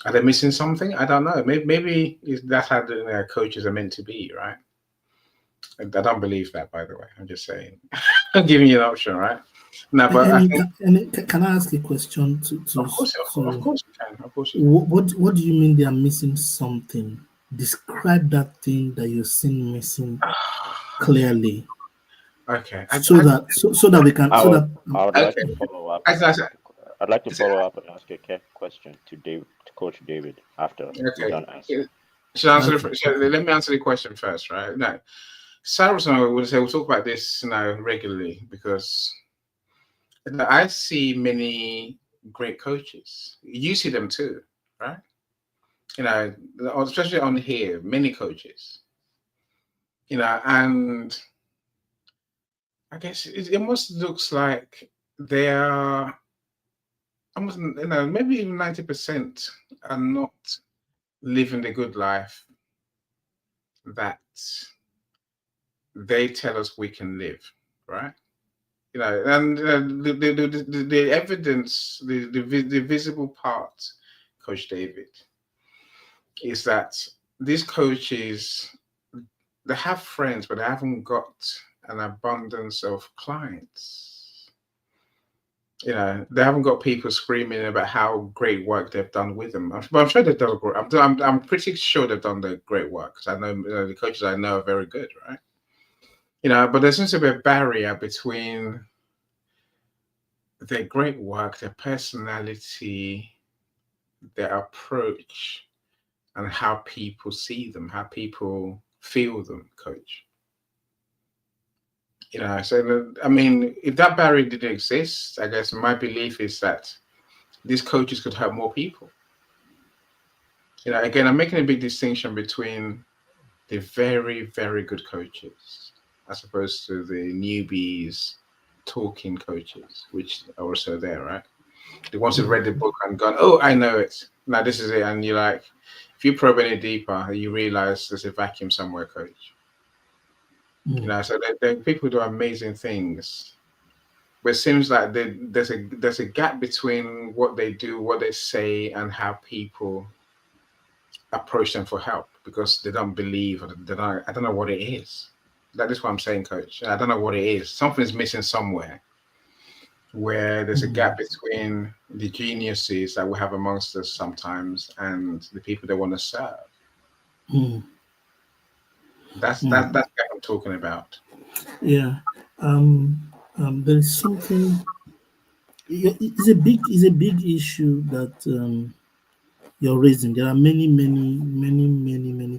Are they missing something? I don't know. Maybe that's how the coaches are meant to be, right? I don't believe that, by the way. I'm just saying. I'm giving you an option, right? No, but I think. Can I ask a question Of course you can. Of course you what do you mean they are missing something? Describe that thing that you're seeing missing can. clearly, Okay. so that we can I so would, that I would Okay. like to follow up. As I said, I'd like to follow up and ask a question to Coach David after you're done answering. Let me answer the question first, right? No, Cyrus and I will say we'll talk about this regularly because I see many great coaches. You see them too, right? Especially on here, many coaches. And I guess it almost looks like they are almost, maybe even 90% are not living the good life that they tell us we can live, right? And the evidence, the visible part, Coach David, is that these coaches, they have friends, but they haven't got an abundance of clients. You know, they haven't got people screaming about how great work they've done with them. But I'm sure they've done great. I'm pretty sure they've done the great work because I know, the coaches I know are very good, right? You know, but there seems to be a barrier between their great work, their personality, their approach, and how people see them, how people feel them, coach. You know, so I mean, if that barrier didn't exist, I guess my belief is that these coaches could help more people. You know, again, I'm making a big distinction between the very, very good coaches as opposed to the newbies talking coaches, which are also there, right? The ones who've read the book and gone, oh, I know it. Now this is it. And you're like, if you probe any deeper, you realize there's a vacuum somewhere, coach. You know, so there are people who do amazing things. But it seems like there's a gap between what they do, what they say, and how people approach them for help because they don't believe, or I don't know what it is. That is what I'm saying, coach. I don't know what it is. Something's missing somewhere where there's a gap between the geniuses that we have amongst us sometimes and the people they want to serve. That's what I'm talking about. Yeah. There is something. It's a big issue that you're raising. There are many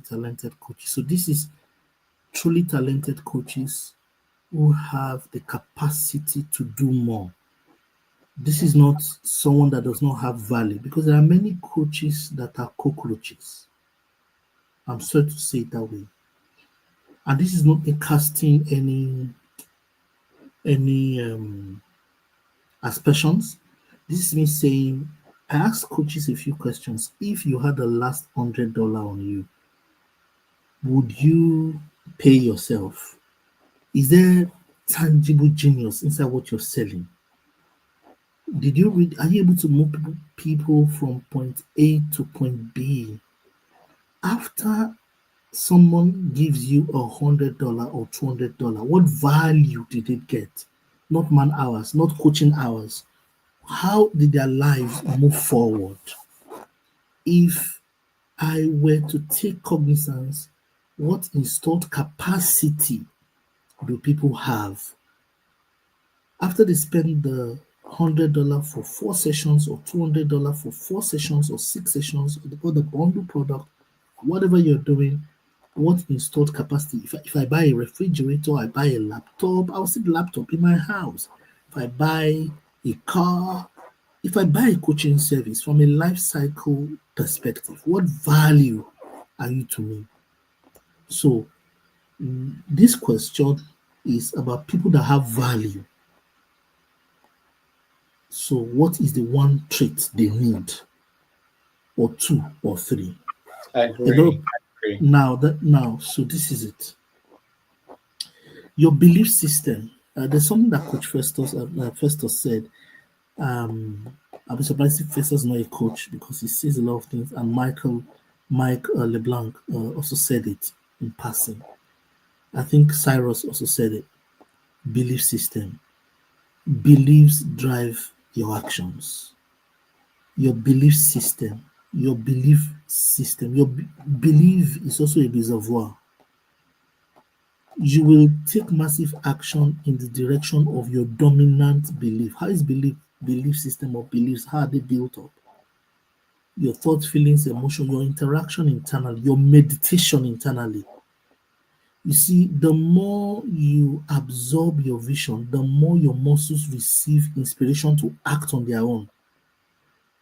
talented coaches. So this is truly talented coaches who have the capacity to do more. This is not someone that does not have value, because there are many coaches that are cockroaches. I'm sorry to say it that way. And this is not me casting any aspersions. This is me saying, I asked coaches a few questions. If you had the last $100 on you, would you pay yourself? Is there tangible genius inside what you're selling? Did you read? Are you able to move people from point A to point B? After someone gives you $100 or $200, what value did it get? Not man hours, not coaching hours. How did their lives move forward? If I were to take cognizance, what installed capacity do people have? After they spend the $100 for 4 sessions, or $200 for 4 sessions, or 6 sessions, or the bundle product, whatever you're doing, what installed capacity? If I buy a refrigerator, I buy a laptop, I'll see the laptop in my house. If I buy a car, if I buy a coaching service from a life cycle perspective, what value are you to me? So this question is about people that have value. So what is the one trait they need, or 2 or 3? I agree. Now, so this is it. Your belief system. There's something that Coach Festus said. I'll be surprised if Festus is not a coach, because he sees a lot of things. And Mike LeBlanc also said it in passing. I think Cyrus also said it. Belief system. Beliefs drive your actions. Your belief system. Your belief is also a reservoir. You will take massive action in the direction of your dominant belief. How is belief system or beliefs, how are they built up? Your thoughts, feelings, emotion, your interaction internally, your meditation internally. You see, the more you absorb your vision, the more your muscles receive inspiration to act on their own.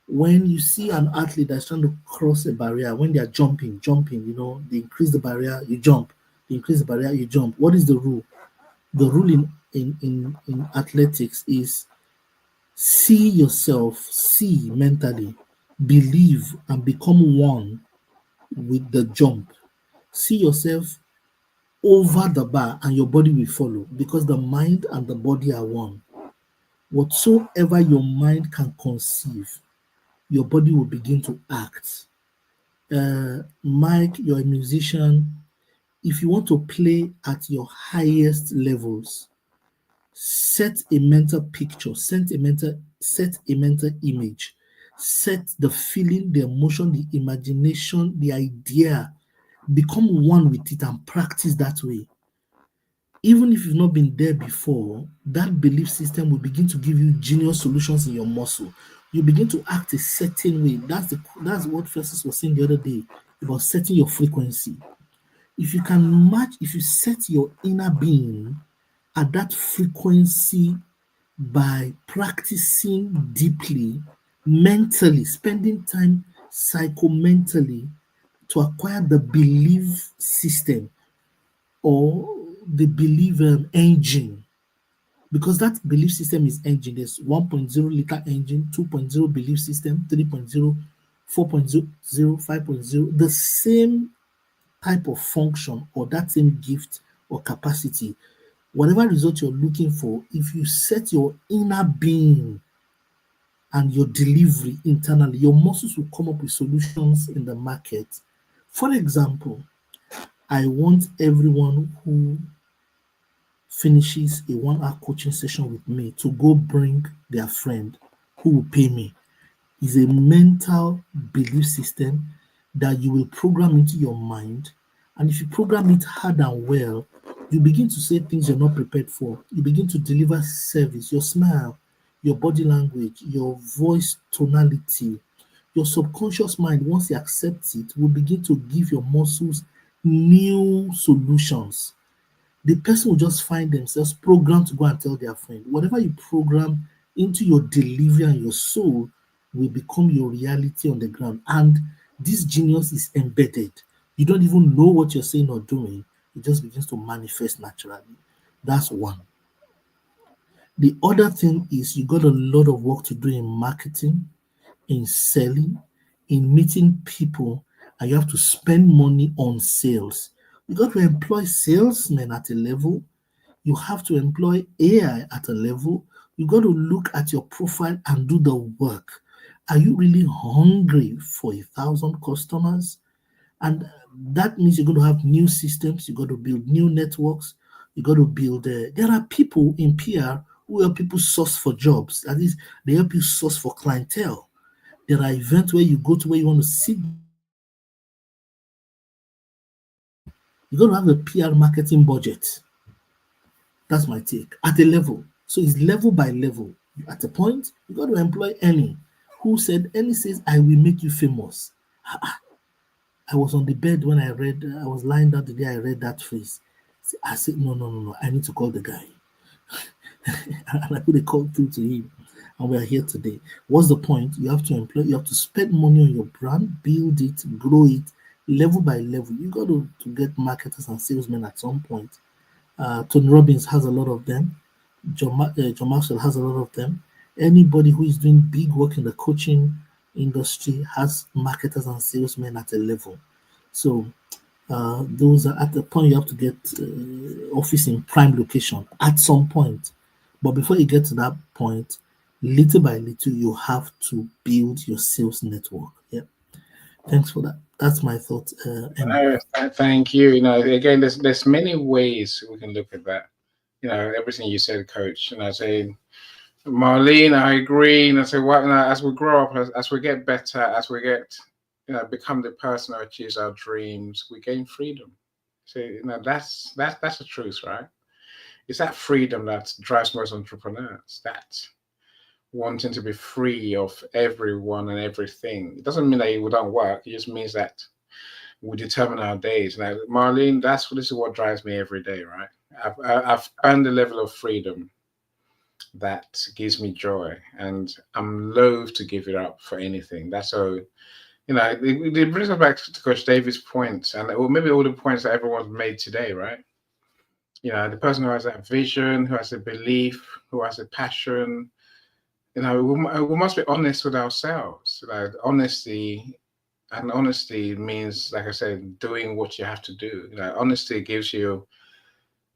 When you see an athlete that's trying to cross a barrier, when they are jumping, they increase the barrier, you jump. They increase the barrier, you jump. What is the rule? The rule in athletics is see yourself, see mentally, believe, and become one with the jump. See yourself over the bar, and your body will follow, because the mind and the body are one. Whatsoever your mind can conceive, your body will begin to act. Mike, you're a musician. If you want to play at your highest levels, Set a mental picture, set a mental image, set the feeling, the emotion, the imagination, the idea. Become one with it and practice that way. Even if you've not been there before, that belief system will begin to give you genius solutions in your muscle. You begin to act a certain way. That's what Francis was saying the other day about setting your frequency. If you can match, if you set your inner being at that frequency by practicing deeply, mentally, spending time psychomentally to acquire the belief system or the belief engine, because that belief system is engine. There's 1.0 liter engine, 2.0 belief system, 3.0, 4.0, 5.0, the same type of function or that same gift or capacity. Whatever result you're looking for, if you set your inner being and your delivery internally, your muscles will come up with solutions in the market. For example, I want everyone who finishes a 1-hour coaching session with me to go bring their friend who will pay me. Is a mental belief system that you will program into your mind. And if you program it hard and well, you begin to say things you're not prepared for. You begin to deliver service, your smile, your body language, your voice tonality. Your subconscious mind, once it accepts it, will begin to give your muscles new solutions. The person will just find themselves programmed to go and tell their friend. Whatever you program into your delivery and your soul will become your reality on the ground. And this genius is embedded. You don't even know what you're saying or doing. It just begins to manifest naturally. That's one. The other thing is you got a lot of work to do in marketing, in selling, in meeting people, and you have to spend money on sales. You got to employ salesmen at a level. You have to employ AI at a level. You got to look at your profile and do the work. Are you really hungry for 1,000 customers? And that means you're going to have new systems. You got to build new networks. You got to build. There are people in PR who help people source for jobs. That is, they help you source for clientele. There are events where you go to where you want to sit. You got to have a PR marketing budget. That's my take. At a level. So it's level by level. At a point, you got to employ Annie, who said, Annie says, I will make you famous. I was on the bed when I was lying down the day I read that phrase. I said, no, I need to call the guy. And I put a call through to him. And we are here today. What's the point? You have to employ, you have to spend money on your brand, build it, grow it, level by level. You got to get marketers and salesmen at some point. Tony Robbins has a lot of them. John Maxwell has a lot of them. Anybody who is doing big work in the coaching industry has marketers and salesmen at a level. So those are at the point you have to get office in prime location at some point. But before you get to that point, little by little, you have to build your sales network. Yeah. Thanks for that. That's my thought. Thank you. You know, again, there's many ways we can look at that. You know, everything you said, Coach. And I say, Marlene, I agree. And I say, what? As we grow up, as we get better, as we get, become the person who achieves our dreams, we gain freedom. So, that's the truth, right? It's that freedom that drives most entrepreneurs. That wanting to be free of everyone and everything. It doesn't mean that we don't work. It just means that we determine our days. Now, Marlene, this is what drives me every day, right? I've earned a level of freedom that gives me joy, and I'm loath to give it up for anything. That's so, it brings us back to Coach David's points, and maybe all the points that everyone's made today, right? The person who has that vision, who has a belief, who has a passion. We must be honest with ourselves. Honesty means, like I said, doing what you have to do. Honesty gives you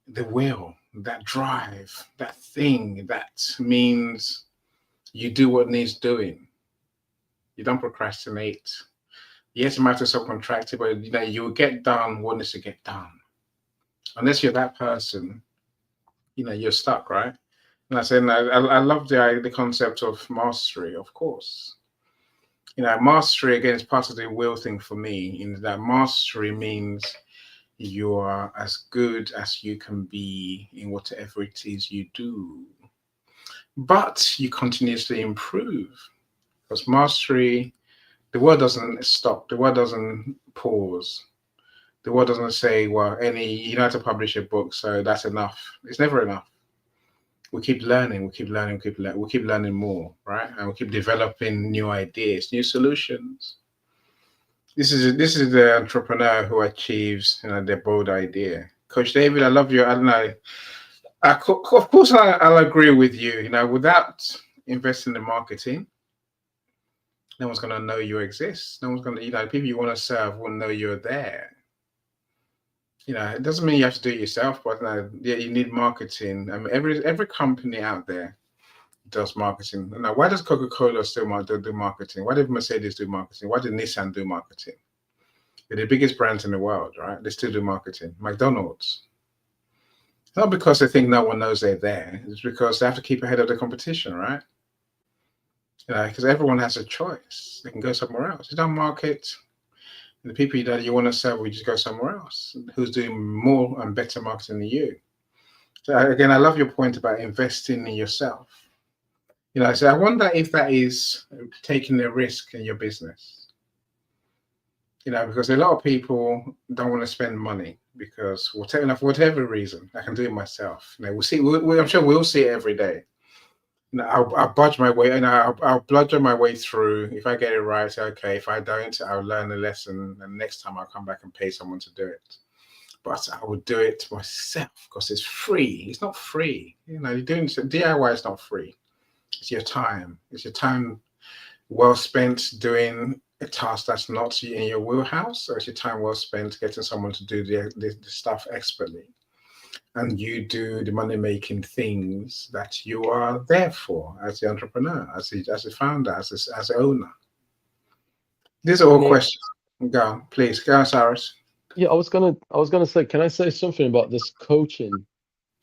the will, that drive, that thing that means you do what needs doing. You don't procrastinate. Yes, you might have to subcontract it, but you will get done what needs to get done. Unless you're that person, you're stuck, right? And I said, I love the concept of mastery, of course. Mastery again is part of the will thing for me. In that mastery means you are as good as you can be in whatever it is you do, but you continuously improve, because mastery, the word doesn't stop, the word doesn't pause, the word doesn't say, well, you know how to publish a book, so that's enough. It's never enough. We keep learning, we keep learning, we keep learning more, right? And we keep developing new ideas, new solutions. This is the entrepreneur who achieves, their bold idea. Coach David, I love you. I don't know. Of course, I'll agree with you. Without investing in marketing, no one's going to know you exist. No one's going to, people you want to serve will know you're there. It doesn't mean you have to do it yourself, but you need marketing. I mean, every company out there does marketing. Now, why does Coca-Cola still do marketing? Why did Mercedes do marketing? Why did Nissan do marketing? They're the biggest brands in the world, right? They still do marketing. McDonald's. It's not because they think no one knows they're there. It's because they have to keep ahead of the competition, right? Because everyone has a choice. They can go somewhere else. You don't market. The people that you want to serve, we just go somewhere else. Who's doing more and better marketing than you? So again, I love your point about investing in yourself. So I wonder if that is taking a risk in your business. Because a lot of people don't want to spend money because for whatever reason, I can do it myself. We'll see. I'm sure we'll see it every day. I'll budge my way, and I'll bludgeon my way through. If I get it right, okay. If I don't, I'll learn a lesson, and next time I'll come back and pay someone to do it. But I would do it myself because it's free. It's not free. You're doing DIY is not free. It's your time. It's your time well spent doing a task that's not in your wheelhouse, or it's your time well spent getting someone to do the stuff expertly. And you do the money-making things that you are there for as the entrepreneur, as a founder, as an owner. These are all questions. Go, please. Go, Cyrus. Yeah, I was gonna say, can I say something about this coaching?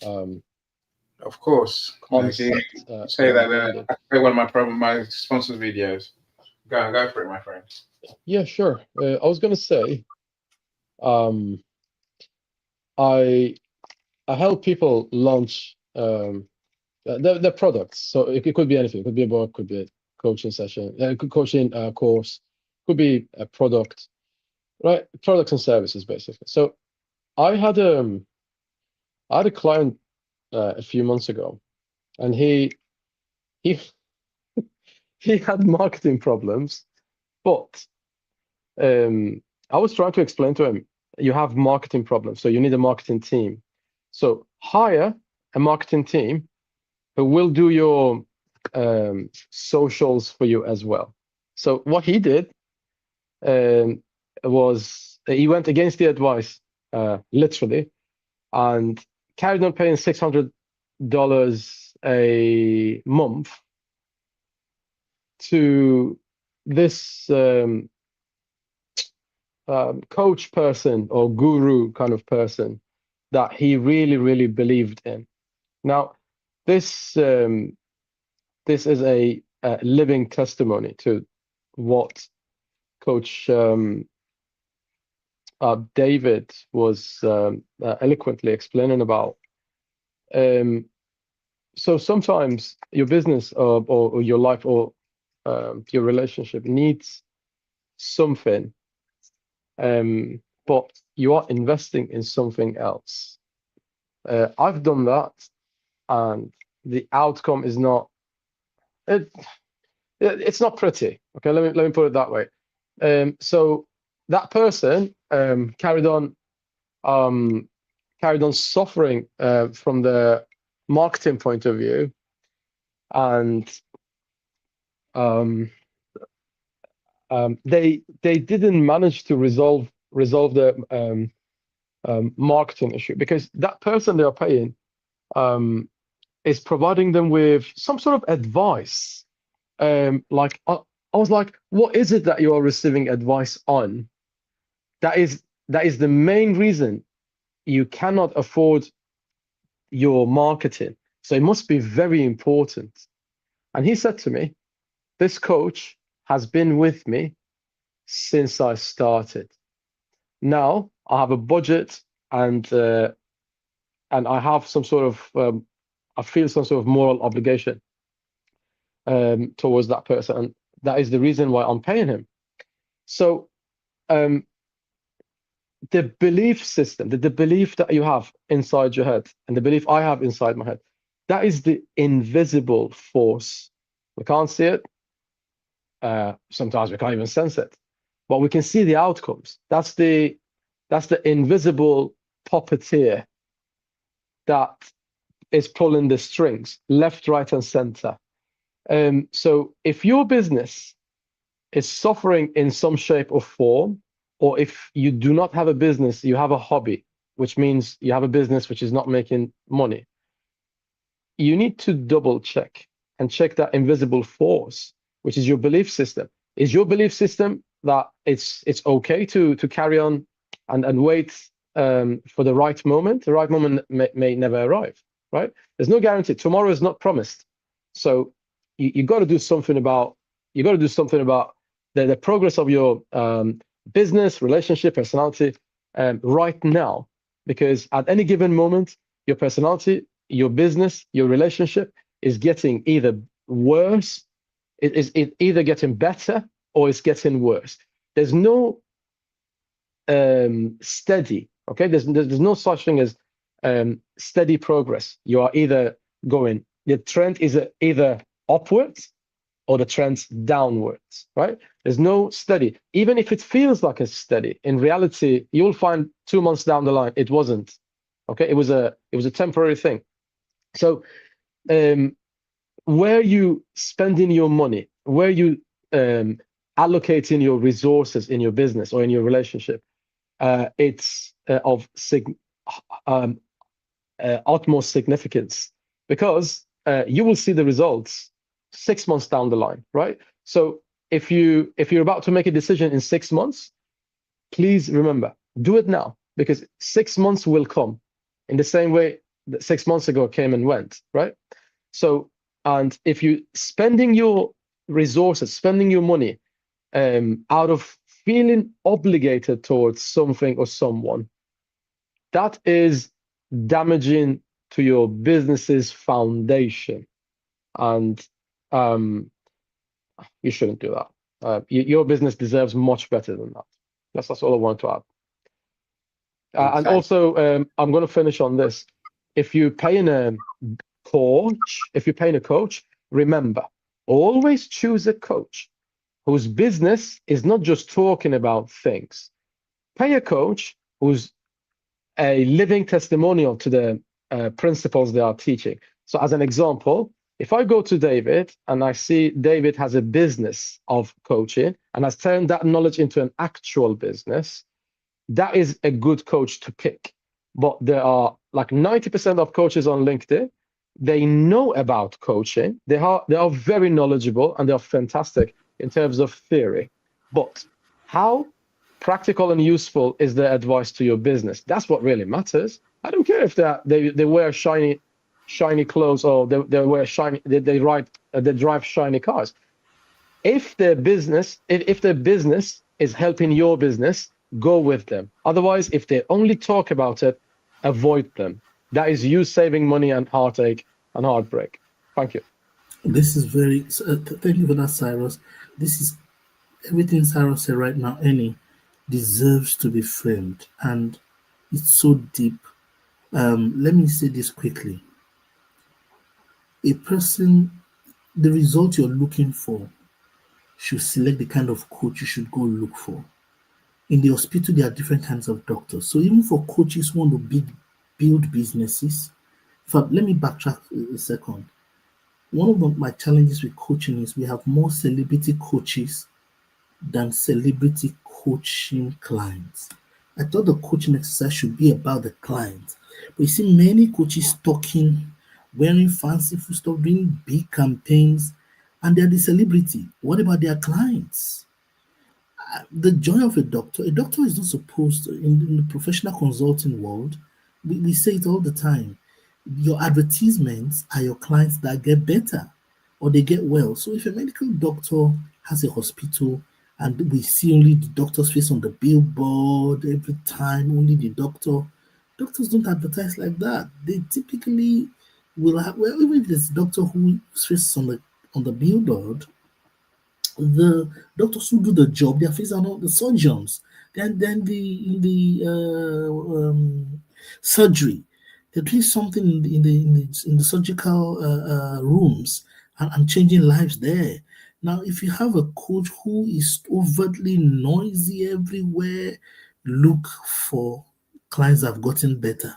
Of course. Concept, Say that. I play one of my sponsors' videos. Go for it, my friend. Yeah, sure. I was gonna say, I help people launch their products. So it could be anything. It could be a book, could be a coaching session, coaching course, could be a product, right? Products and services, basically. So I had a client a few months ago, and he had marketing problems, but I was trying to explain to him, you have marketing problems, so you need a marketing team. So hire a marketing team who will do your socials for you as well. So what he did was he went against the advice, literally, and carried on paying $600 a month to this coach person or guru kind of person that he really, really believed in. Now, this is a living testimony to what Coach David was eloquently explaining about. So sometimes your business or your life or your relationship needs something, but you are investing in something else. I've done that, and the outcome is not. It's not pretty. Okay, let me put it that way. So that person carried on suffering from the marketing point of view, and they didn't manage to resolve the marketing issue, because that person they are paying is providing them with some sort of advice. Like I was like, what is it that you are receiving advice on? That is the main reason you cannot afford your marketing. So it must be very important. And he said to me, this coach has been with me since I started. Now I have a budget, and I have some sort of I feel some sort of moral obligation towards that person, and that is the reason why I'm paying him. So the belief system, the belief that you have inside your head, and the belief I have inside my head, that is the invisible force. We can't see it. Sometimes we can't even sense it, but we can see the outcomes. That's the invisible puppeteer that is pulling the strings left, right, and center. So if your business is suffering in some shape or form, or if you do not have a business, you have a hobby, which means you have a business which is not making money, you need to double check and check that invisible force, which is your belief system. Is your belief system that it's okay to carry on and wait for the right moment? The right moment may never arrive, right? There's no guarantee. Tomorrow is not promised. So you got to do something about the progress of your business, relationship, personality right now, because at any given moment, your personality, your business, your relationship is getting either worse, it's either getting better or it's getting worse. There's no steady, okay? There's no such thing as steady progress. You are either going, the trend is either upwards or the trend's downwards, right? There's no steady. Even if it feels like it's steady, in reality, you'll find 2 months down the line, it wasn't, okay? It was a temporary thing. So where you spending your money, where you allocating your resources in your business or in your relationship, it's of utmost significance, because you will see the results 6 months down the line, right? So if you're about to make a decision in 6 months, please remember, do it now, because 6 months will come in the same way that 6 months ago came and went, right? So, and if you spending your resources, spending your money out of feeling obligated towards something or someone, that is damaging to your business's foundation, and you shouldn't do that. Your business deserves much better than that. That's all I want to add. And also, I'm going to finish on this. If you're paying a coach, remember, always choose a coach whose business is not just talking about things. Pay a coach who's a living testimonial to the principles they are teaching. So as an example, if I go to David and I see David has a business of coaching and has turned that knowledge into an actual business, that is a good coach to pick. But there are like 90% of coaches on LinkedIn, they know about coaching. They are very knowledgeable and they are fantastic in terms of theory. But how practical and useful is their advice to your business? That's what really matters. I don't care if they wear shiny clothes or they drive shiny cars. If their business is helping your business, go with them. Otherwise, if they only talk about it, avoid them. That is you saving money and heartache and heartbreak. Thank you. This is very, thank you for that, Cyrus. This is everything Cyrus said right now, Annie, deserves to be framed, and it's so deep. Let me say this quickly. A person, the result you're looking for should select the kind of coach you should go look for. In the hospital, there are different kinds of doctors. So even for coaches who want to build businesses, in fact, let me backtrack a second. One of my challenges with coaching is we have more celebrity coaches than celebrity coaching clients. I thought the coaching exercise should be about the client. But you see many coaches talking, wearing fancy stuff, doing big campaigns, and they're the celebrity. What about their clients? The joy of a doctor is not supposed to, in the professional consulting world, we say it all the time. Your advertisements are your clients that get better or they get well. So if a medical doctor has a hospital and we see only the doctor's face on the billboard every time, only the doctors don't advertise like that. They typically will have, well, even if there's a doctor whose face is on the billboard, the doctors who do the job, their face are not the surgeons. Then the in the surgery, they're doing something in the surgical rooms and changing lives there. Now, if you have a coach who is overtly noisy everywhere, look for clients that have gotten better.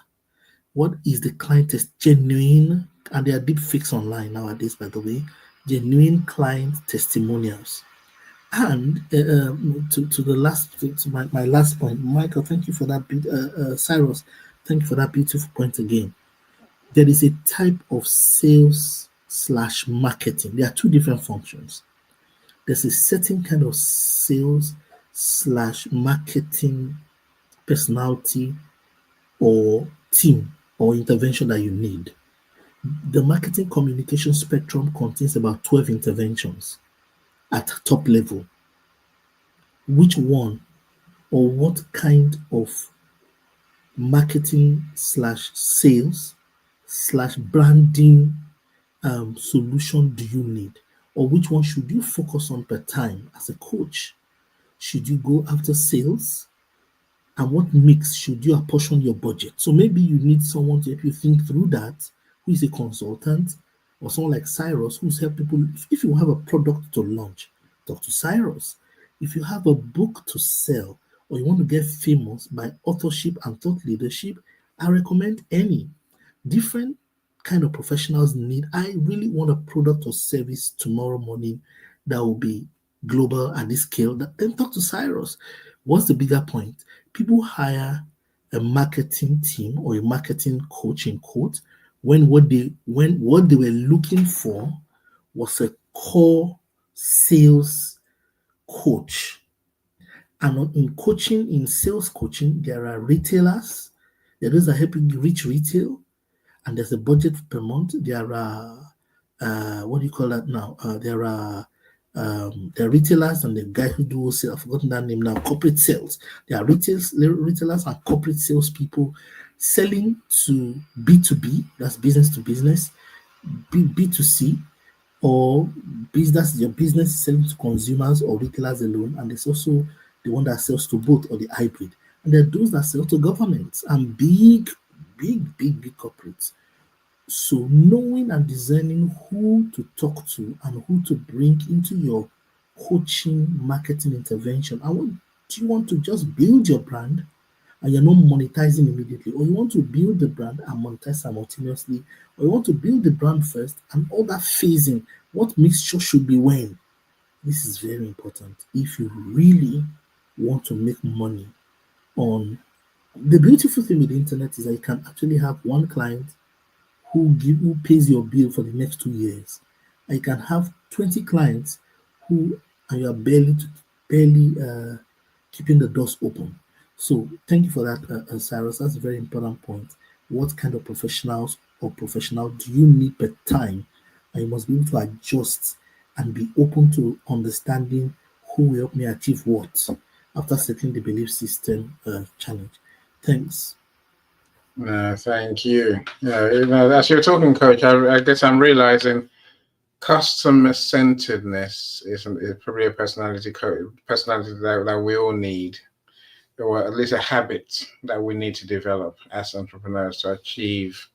What is the client is genuine? And there are deep fakes online nowadays, by the way. Genuine client testimonials. And to the last, to my last point, Michael, thank you for that. Cyrus, thank you for that beautiful point again. There is a type of sales / marketing. There are two different functions. There's a certain kind of sales / marketing personality or team or intervention that you need. The marketing communication spectrum contains about 12 interventions at top level. Which one or what kind of marketing / sales / branding solution do you need? Or which one should you focus on per time as a coach? Should you go after sales? And what mix should you apportion your budget? So maybe you need someone to help you think through that, who is a consultant, or someone like Cyrus, who's helped people. If you have a product to launch, talk to Cyrus. If you have a book to sell, or you want to get famous by authorship and thought leadership, I recommend any. Different kind of professionals need. I really want a product or service tomorrow morning that will be global at this scale. Then talk to Cyrus. What's the bigger point? People hire a marketing team or a marketing coach in quote when what they were looking for was a core sales coach. And in coaching, in sales coaching, there are retailers. There are those that help you reach retail, and there's a budget per month. There are what do you call that now? There are retailers and the guy who do sales. I've forgotten that name now. Corporate sales. There are retailers and corporate sales people selling to B2B. That's business to business. B2C, or business. Your business is selling to consumers or retailers alone, and there's also the one that sells to both or the hybrid. And there are those that sell to governments and big corporates. So knowing and discerning who to talk to and who to bring into your coaching marketing intervention. And do you want to just build your brand and you're not monetizing immediately, or you want to build the brand and monetize simultaneously, or you want to build the brand first and all that phasing, what mixture should be when? This is very important if you really want to make money on. The beautiful thing with the internet is that you can actually have one client who pays your bill for the next 2 years. And you can have 20 clients and you are barely keeping the doors open. So thank you for that, Cyrus. That's a very important point. What kind of professional do you need per time? And you must be able to adjust and be open to understanding who will help me achieve what after setting the belief system challenge. Thanks. Thank you. As you're talking, Coach, I guess I'm realizing customer centeredness is probably a personality that we all need, or at least a habit that we need to develop as entrepreneurs to achieve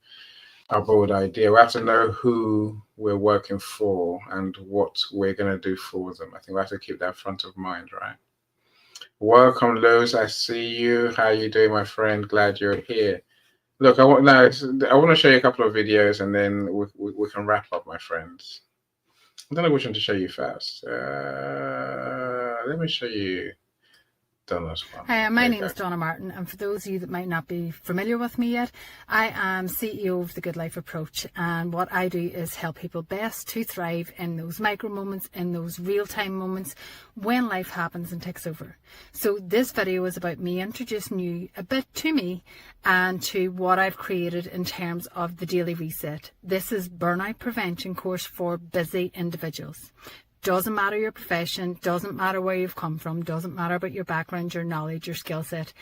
our bold idea. We have to know who we're working for and what we're going to do for them. I think we have to keep that front of mind, right? Welcome, Lowe's. I see you. How are you doing, my friend? Glad you're here. Look, I want to show you a couple of videos, and then we can wrap up, my friends. I don't know which one to show you first. Let me show you Donna's one. Hi, my There you name is go. Donna Martin, and for those of you that might not be familiar with me yet, I am CEO of the Good Life Approach, and what I do is help people best to thrive in those micro moments, in those real-time moments when life happens and takes over. So this video is about me introducing you a bit to me and to what I've created in terms of the Daily Reset. This is burnout prevention course for busy individuals. Doesn't matter your profession, doesn't matter where you've come from, doesn't matter about your background, your knowledge, your skill set,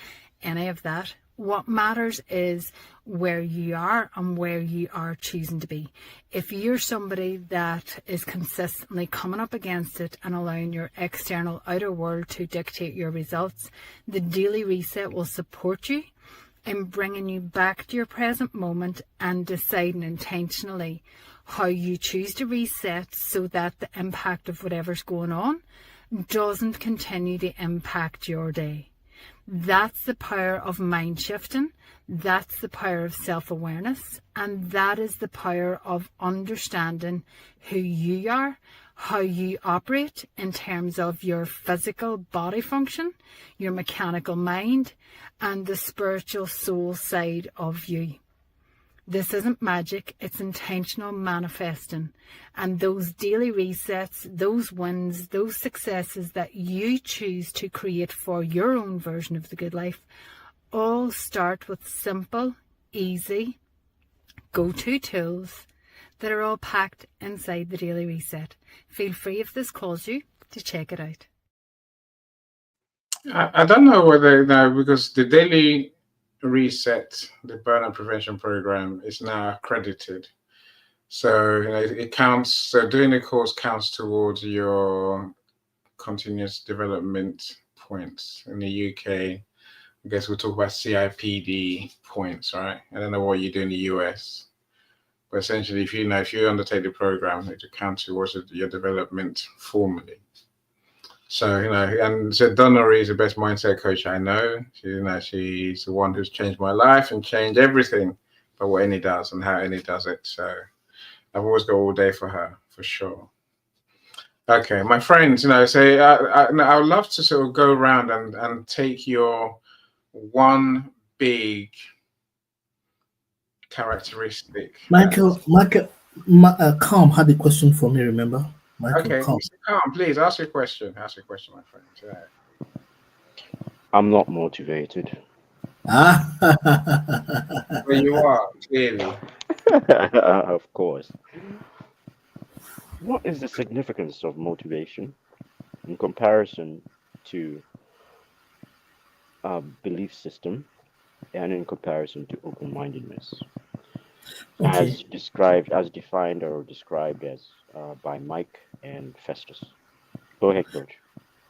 any of that. What matters is where you are and where you are choosing to be. If you're somebody that is consistently coming up against it and allowing your external outer world to dictate your results, the Daily Reset will support you in bringing you back to your present moment and deciding intentionally how you choose to reset so that the impact of whatever's going on doesn't continue to impact your day. That's the power of mind shifting. That's the power of self-awareness. And that is the power of understanding who you are, how you operate in terms of your physical body function, your mechanical mind, and the spiritual soul side of you. This isn't magic, it's intentional manifesting. And those daily resets, those wins, those successes that you choose to create for your own version of the good life all start with simple, easy, go-to tools that are all packed inside the Daily Reset. Feel free, if this calls you, to check it out. I don't know whether now, because the Daily Reset, the burnout prevention program, is now accredited. So it counts. So doing the course counts towards your continuous development points. In the UK, I guess we'll talk about CIPD points, right? I don't know what you do in the US, but essentially, if you undertake the program, it will count towards your development formally. So, and so Donna is the best mindset coach I know. She's the one who's changed my life and changed everything about what Annie does and how Annie does it. So I've always got all day for her, for sure. Okay, my friends, I would love to sort of go around and take your one big characteristic. Michael, Calm had a question for me, remember? Michael, Okay, Calm. Mr. Calm, please ask your question. Ask your question, my friend. Yeah. I'm not motivated. Ah, Well, you are, clearly. Of course. What is the significance of motivation in comparison to belief system and in comparison to open-mindedness? okay. As defined or described as by Mike and Festus. Go ahead, Coach.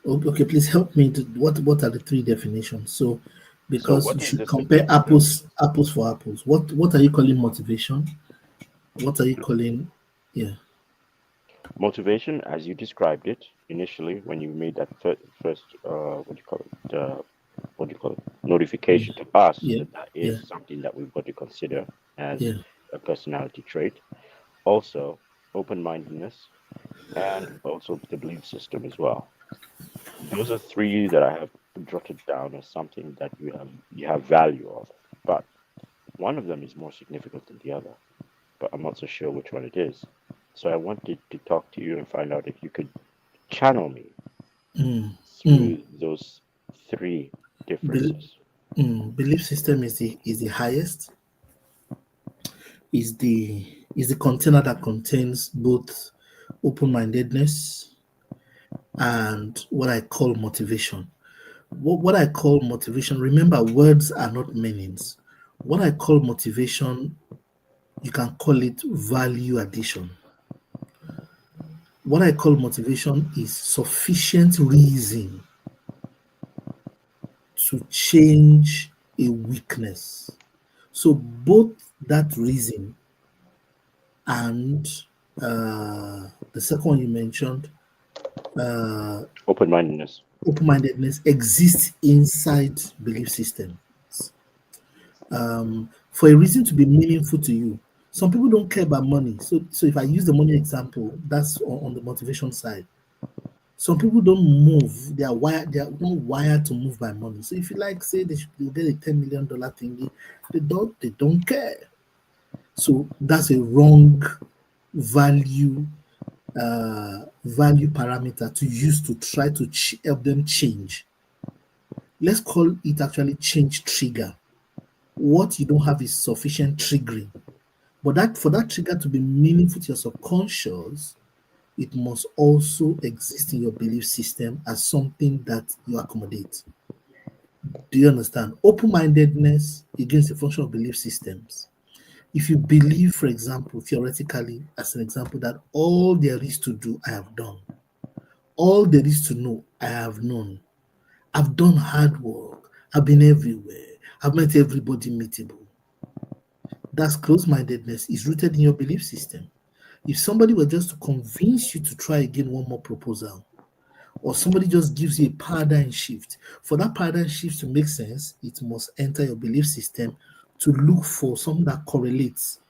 Okay, please help me. What are the three definitions? So, because what you is should the compare significance? apples for apples. What are you calling motivation? What are you calling? Yeah. Motivation, as you described it initially when you made that first notification to us, Yeah. that is Yeah. something that we've got to consider as Yeah. a personality trait. Also, open-mindedness, and also the belief system as well. Those are three that I have jotted down as something that you have value of, but one of them is more significant than the other, but I'm not so sure which one it is. So I wanted to talk to you and find out if you could channel me through those three differences. Belief system is the highest. Is the container that contains both open-mindedness and what I call motivation. What I call motivation, remember, words are not meanings. What I call motivation, you can call it value addition. What I call motivation is sufficient reason to change a weakness. So both that reason and the second one you mentioned, Open-mindedness. open-mindedness, exists inside belief systems. For a reason to be meaningful to you. Some people don't care about money. So if I use the money example, that's on the motivation side. Some people don't move. They are wired. They are not wired to move by money. So if you like, say they'll get a $10 million thingy, they don't care. So that's a wrong value parameter to use to try to help them change. Let's call it actually change trigger. What you don't have is sufficient triggering. But for that trigger to be meaningful to your subconscious, it must also exist in your belief system as something that you accommodate. Do you understand? Open-mindedness, again, is a function of belief systems. If you believe, for example, theoretically, as an example, that all there is to do, I have done. All there is to know, I have known. I've done hard work. I've been everywhere. I've met everybody meetable. That's closed-mindedness is rooted in your belief system. If somebody were just to convince you to try again one more proposal, or somebody just gives you a paradigm shift, for that paradigm shift to make sense, it must enter your belief system to look for something that correlates.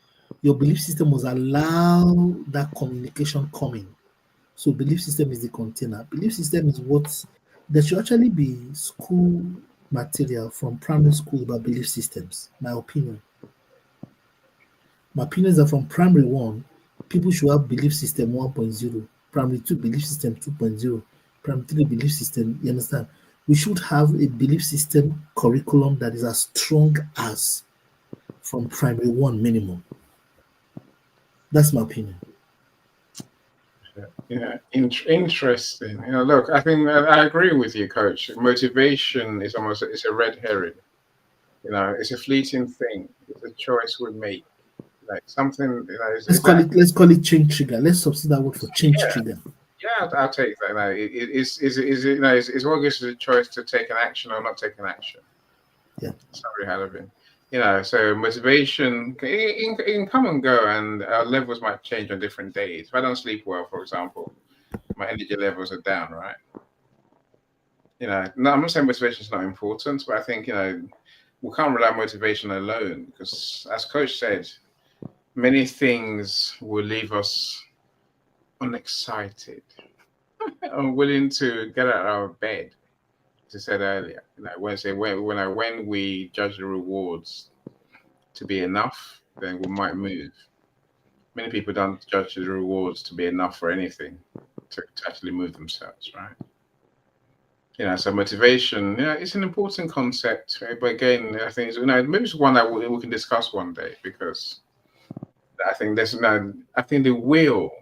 Your belief system must allow that communication coming. So belief system is the container. Belief system is what there should actually be school material from primary school about belief systems. My opinion. My opinion is that from primary 1, people should have belief system 1.0, primary 2 belief system 2.0, primary 3 belief system. You understand? We should have a belief system curriculum that is as strong as from primary 1 minimum. That's my opinion. Yeah, interesting. Look, I think I agree with you, Coach. Motivation is it's a red herring. It's a fleeting thing. It's a choice we make. Like something. Let's call it change trigger. Let's substitute that word for change trigger. Yeah, I'll take that. It's what gives us a choice to take an action or not take an action. Yeah. Sorry, Halvin. So motivation it can come and go, and our levels might change on different days. If I don't sleep well, for example, my energy levels are down, right? No, I'm not saying motivation is not important, but I think we can't rely on motivation alone, because as Coach said, many things will leave us unexcited, unwilling to get out of bed. As I said earlier, when we judge the rewards to be enough, then we might move. Many people don't judge the rewards to be enough for anything to actually move themselves, right? So motivation, it's an important concept, right? But again, I think maybe it's one that we can discuss one day, because I think I think the will,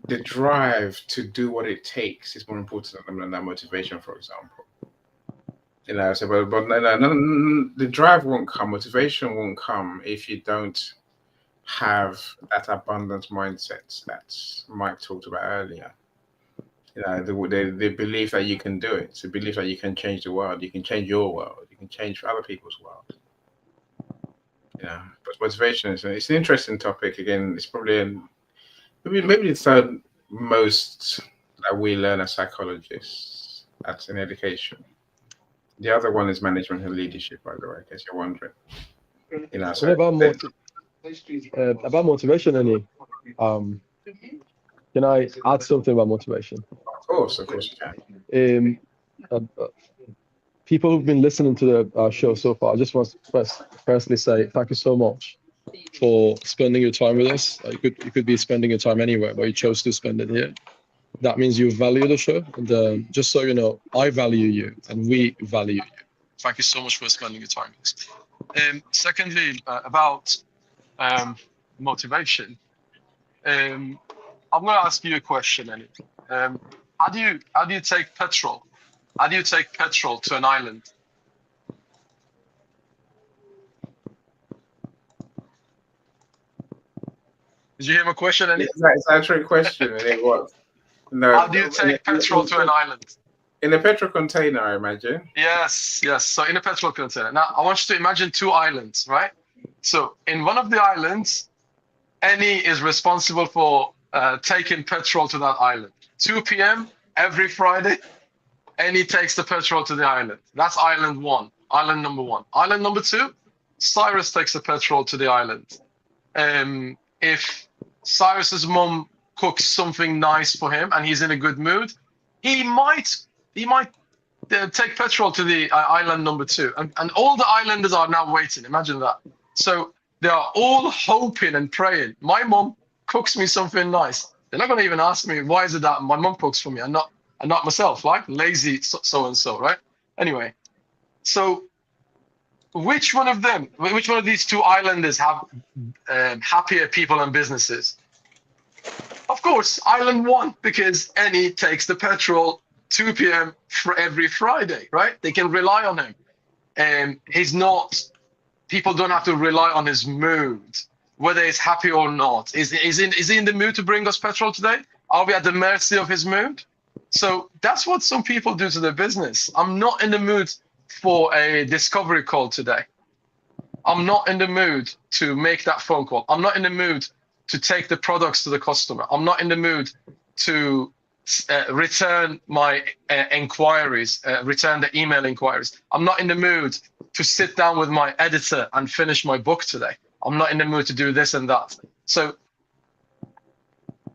the drive to do what it takes is more important than that motivation, for example. But the drive won't come, motivation won't come if you don't have that abundance mindset that Mike talked about earlier. The belief that you can do it, the belief that you can change the world, you can change your world, you can change other people's world. But motivation it's an interesting topic. Again, it's probably maybe the third most that we learn as psychologists in education. The other one is management and leadership, by the way, in case you're wondering. So about motivation, Annie, can I add something about motivation? Of course you can. People who've been listening to the show so far, I just want to firstly say thank you so much for spending your time with us. You could be spending your time anywhere, but you chose to spend it here. That means you value the show. And just so you know, I value you and we value you. Thank you so much for spending your time with us. Secondly, about motivation, I'm going to ask you a question, Annie. How do you take petrol? How do you take petrol to an island? Did you hear my question, Annie? It's actually a question, and it was. No. How do you take petrol to an island? In a petrol container, I imagine. Yes. So in a petrol container. Now, I want you to imagine 2 islands, right? So in one of the islands, Annie is responsible for taking petrol to that island. 2 p.m. every Friday, Annie takes the petrol to the island. That's island 1, island number 1. Island number 2, Cyrus takes the petrol to the island. If Cyrus's mum cooks something nice for him and he's in a good mood, he might take petrol to the island number 2, and all the islanders are now waiting. Imagine that. So they are all hoping and praying. My mum cooks me something nice. They're not going to even ask me, why is it that my mum cooks for me and not myself, right? Lazy so and so, right? Anyway, so which one of these 2 islanders have happier people and businesses? Of course, Island 1, because Annie takes the petrol 2 p.m. for every Friday, right? They can rely on him. And people don't have to rely on his mood, whether he's happy or not. Is he in the mood to bring us petrol today? Are we at the mercy of his mood? So that's what some people do to their business. I'm not in the mood for a discovery call today. I'm not in the mood to make that phone call. I'm not in the mood to take the products to the customer. I'm not in the mood to return my inquiries, return the email inquiries. I'm not in the mood to sit down with my editor and finish my book today. I'm not in the mood to do this and that. So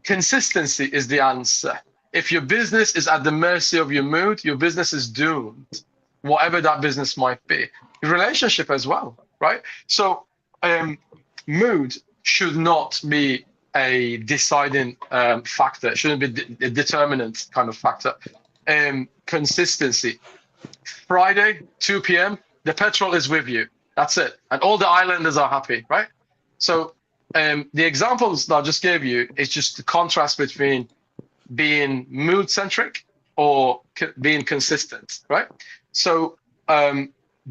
consistency is the answer. If your business is at the mercy of your mood, your business is doomed, whatever that business might be. Your relationship as well, right? So mood should not be a deciding factor. It shouldn't be a determinant kind of factor. Consistency. Friday, 2 p.m., the petrol is with you. That's it. And all the islanders are happy, right? So the examples that I just gave you is just the contrast between being mood-centric or being consistent, right? So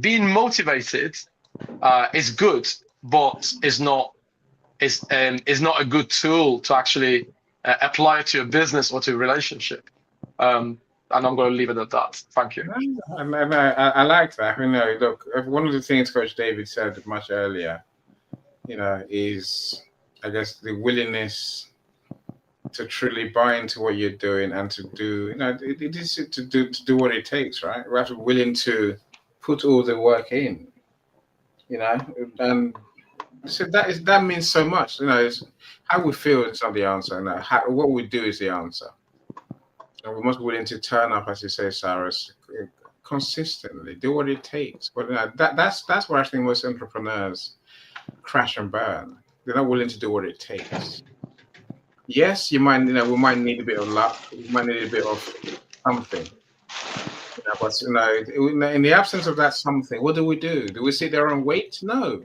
being motivated is good, but is not a good tool to actually apply to your business or to a relationship. And I'm going to leave it at that. Thank you. I like that. Look, one of the things Coach David said much earlier, is, I guess, the willingness to truly buy into what you're doing and to do, it is to do what it takes, right? We have to be willing to put all the work in, and so that means so much. It's how we feel is not the answer. What we do is the answer. And we must be willing to turn up, as you say, Cyrus, consistently, do what it takes. But that's where I think most entrepreneurs crash and burn. They're not willing to do what it takes. Yes, we might need a bit of luck. We might need a bit of something. But in the absence of that something, what do? Do we sit there and wait? No.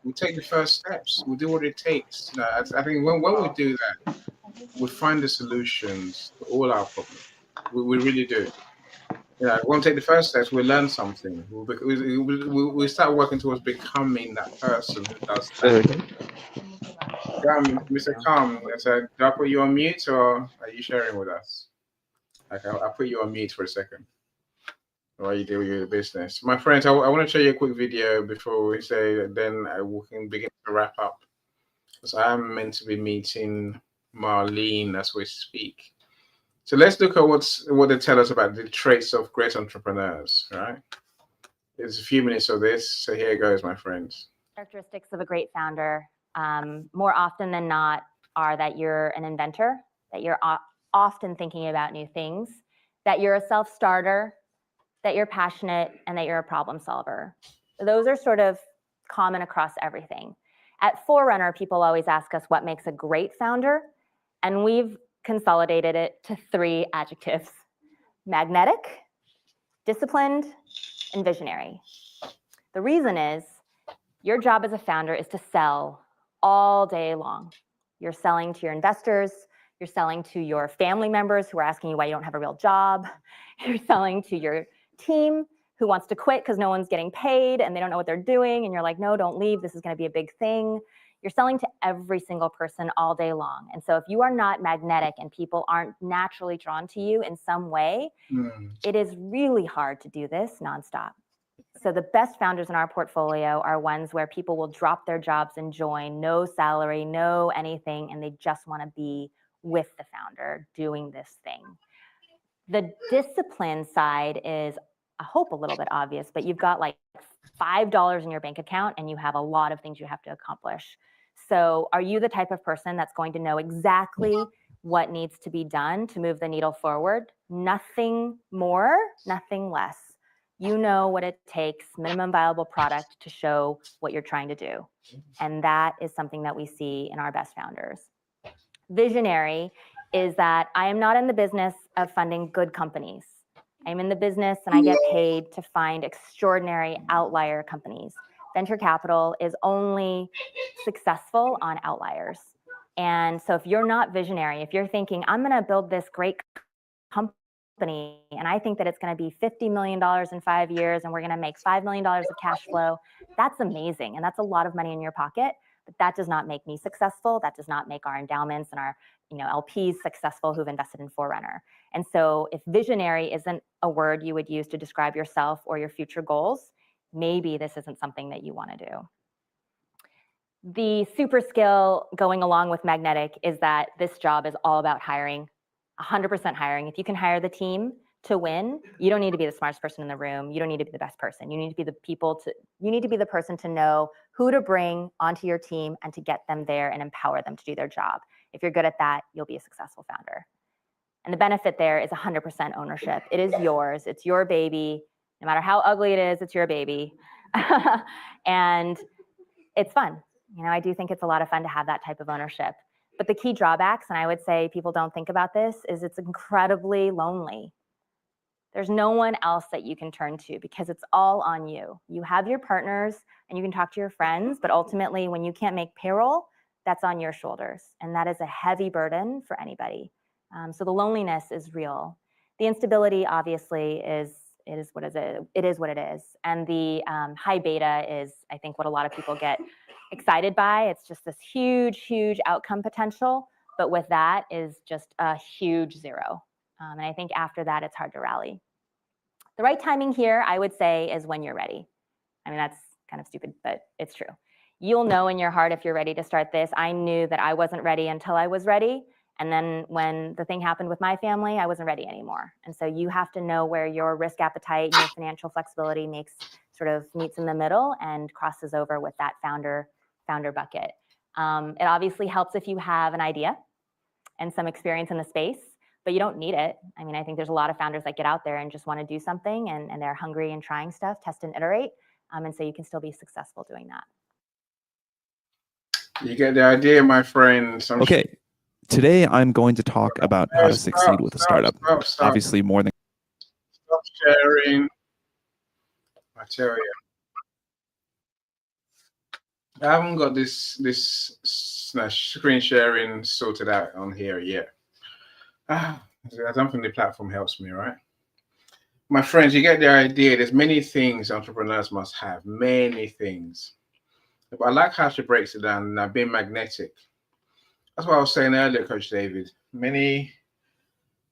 We take the first steps. We do what it takes. I think when we do that, we find the solutions to all our problems. We really do. When we take the first steps, we learn something. We start working towards becoming that person who does that. Mr. Khan, do I put you on mute or are you sharing with us? Okay, I'll put you on mute for a second while you deal with your business. My friends, I want to show you a quick video before we say, then we can begin to wrap up. Because I'm meant to be meeting Marlene as we speak. So let's look at what they tell us about the traits of great entrepreneurs, right? There's a few minutes of this, so here it goes, my friends. Characteristics of a great founder, more often than not, are that you're an inventor, that you're often thinking about new things, that you're a self-starter, that you're passionate, and that you're a problem solver. Those are sort of common across everything. At Forerunner, people always ask us what makes a great founder, and we've consolidated it to 3 adjectives: magnetic, disciplined, and visionary. The reason is your job as a founder is to sell all day long. You're selling to your investors, you're selling to your family members who are asking you why you don't have a real job, you're selling to your team who wants to quit because no one's getting paid and they don't know what they're doing, and you're like, no, don't leave, this is going to be a big thing. You're selling to every single person all day long. And so if you are not magnetic and people aren't naturally drawn to you in some way, it is really hard to do this nonstop. So the best founders in our portfolio are ones where people will drop their jobs and join, no salary, no anything, and they just want to be with the founder doing this thing. The discipline side is, I hope, a little bit obvious, but you've got like $5 in your bank account and you have a lot of things you have to accomplish. So are you the type of person that's going to know exactly what needs to be done to move the needle forward? Nothing more, nothing less. You know what it takes, minimum viable product, to show what you're trying to do. And that is something that we see in our best founders. Visionary is that I am not in the business of funding good companies. I'm in the business and I get paid to find extraordinary outlier companies. Venture capital is only successful on outliers. And so if you're not visionary, if you're thinking, I'm going to build this great company and I think that it's going to be $50 million in 5 years and we're going to make $5 million of cash flow, that's amazing. And that's a lot of money in your pocket, but that does not make me successful. That does not make our endowments and our LPs successful who've invested in Forerunner. And so if visionary isn't a word you would use to describe yourself or your future goals, maybe this isn't something that you want to do. The super skill going along with Magnetic is that this job is all about hiring, 100% hiring. If you can hire the team to win, you don't need to be the smartest person in the room. You don't need to be the best person. You need to be you need to be the person to know who to bring onto your team and to get them there and empower them to do their job. If you're good at that, you'll be a successful founder. And the benefit there is 100% ownership. It is yours. It's your baby. No matter how ugly it is, it's your baby. And it's fun. I do think it's a lot of fun to have that type of ownership. But the key drawbacks, and I would say people don't think about this, is it's incredibly lonely. There's no one else that you can turn to because it's all on you. You have your partners and you can talk to your friends, but ultimately when you can't make payroll, that's on your shoulders. And that is a heavy burden for anybody. So the loneliness is real. The instability obviously is what it is. And the high beta is, I think, what a lot of people get excited by. It's just this huge, huge outcome potential. But with that is just a huge zero. And I think after that, it's hard to rally. The right timing here, I would say, is when you're ready. I mean, that's kind of stupid, but it's true. You'll know in your heart if you're ready to start this. I knew that I wasn't ready until I was ready. And then when the thing happened with my family, I wasn't ready anymore. And so you have to know where your risk appetite and your financial flexibility meets in the middle and crosses over with that founder bucket. It obviously helps if you have an idea and some experience in the space, but you don't need it. I mean, I think there's a lot of founders that get out there and just want to do something and they're hungry and trying stuff, test and iterate. And so you can still be successful doing that. You get the idea, my friends. Okay. Today, I'm going to talk about how to succeed with a startup. Stop. Obviously, more than... Stop sharing. I tell you. I haven't got this screen sharing sorted out on here yet. I don't think the platform helps me, right? My friends, you get the idea. There's many things entrepreneurs must have, many things. But I like how she breaks it down, now being magnetic. That's what I was saying earlier, Coach David. Many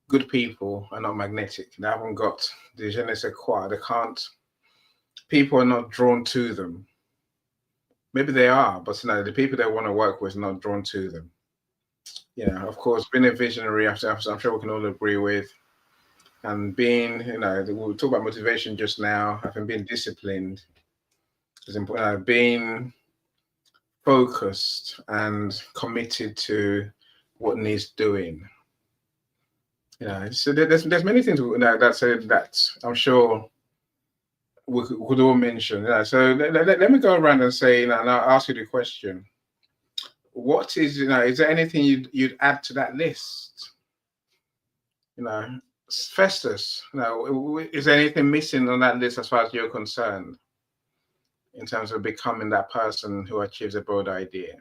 good people are not magnetic. They haven't got the je ne sais quoi. They can't. People are not drawn to them. Maybe they are, but the people they want to work with are not drawn to them. Of course, being a visionary, I'm sure we can all agree with. And being, we talked about motivation just now. I think being disciplined is important. Being focused and committed to what needs doing. So there's many things that I'm sure we could all mention. So let me go around and say, and I'll ask you the question: what is there anything you'd add to that list? Festus, is there anything missing on that list as far as you're concerned, in terms of becoming that person who achieves a broad idea?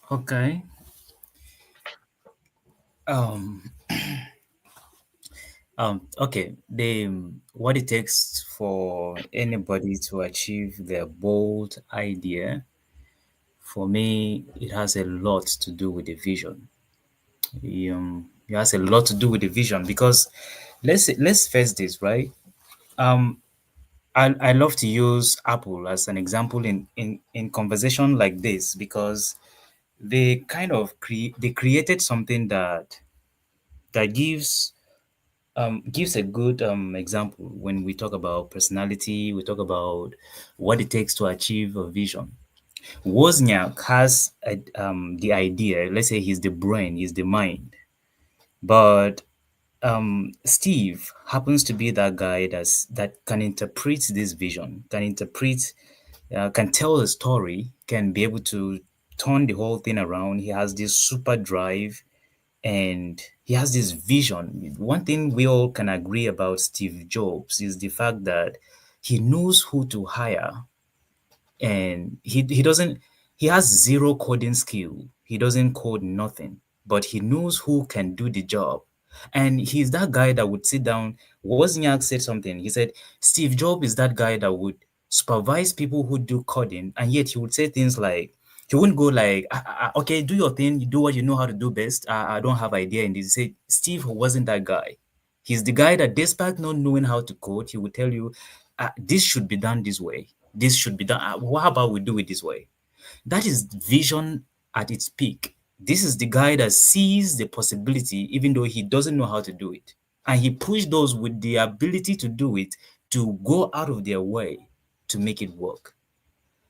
Okay. Okay. What it takes for anybody to achieve their bold idea, for me, it has a lot to do with the vision. It has a lot to do with the vision because let's face this, right? I love to use Apple as an example in conversation like this because they kind of created something that gives gives a good example when we talk about personality, we talk about what it takes to achieve a vision. Wozniak has the idea, let's say he's the brain, he's the mind, but Steve happens to be that guy that can interpret this vision, can tell a story, can be able to turn the whole thing around. He has this super drive and he has this vision. One thing we all can agree about Steve Jobs is the fact that he knows who to hire, and he has zero coding skill. He doesn't code nothing, but he knows who can do the job. And he's that guy that would sit down. Wozniak said something. He said Steve Jobs is that guy that would supervise people who do coding, and yet he would say things like, he wouldn't go like, okay, do your thing, you do what you know how to do best. I don't have idea in this. He said Steve wasn't that guy. He's the guy that, despite not knowing how to code, he would tell you, this should be done this way. This should be done. How about we do it this way? That is vision at its peak. This is the guy that sees the possibility, even though he doesn't know how to do it. And he pushed those with the ability to do it to go out of their way to make it work.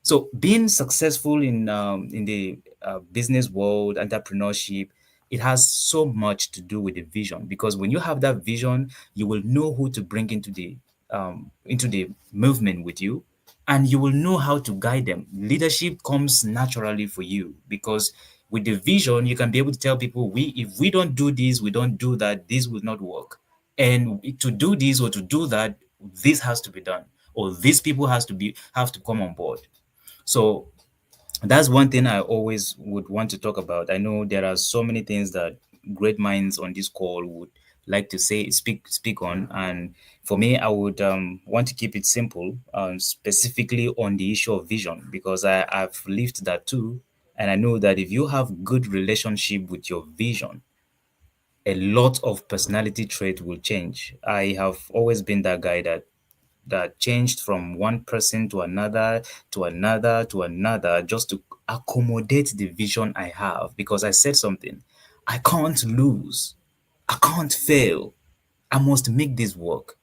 So being successful in the business world, entrepreneurship, it has so much to do with the vision, because when you have that vision, you will know who to bring into the movement with you, and you will know how to guide them. Leadership comes naturally for you, because with the vision, you can be able to tell people, if we don't do this, we don't do that, this will not work. And to do this or to do that, this has to be done, or these people have to come on board. So that's one thing I always would want to talk about. I know there are so many things that great minds on this call would like to speak on, and for me, I would want to keep it simple, specifically on the issue of vision, because I've lived that too, and I know that if you have good relationship with your vision, a lot of personality trait will change. I have always been that guy that changed from one person to another to another to another, just to accommodate the vision I have, because I said something, I can't lose, I can't fail, I must make this work.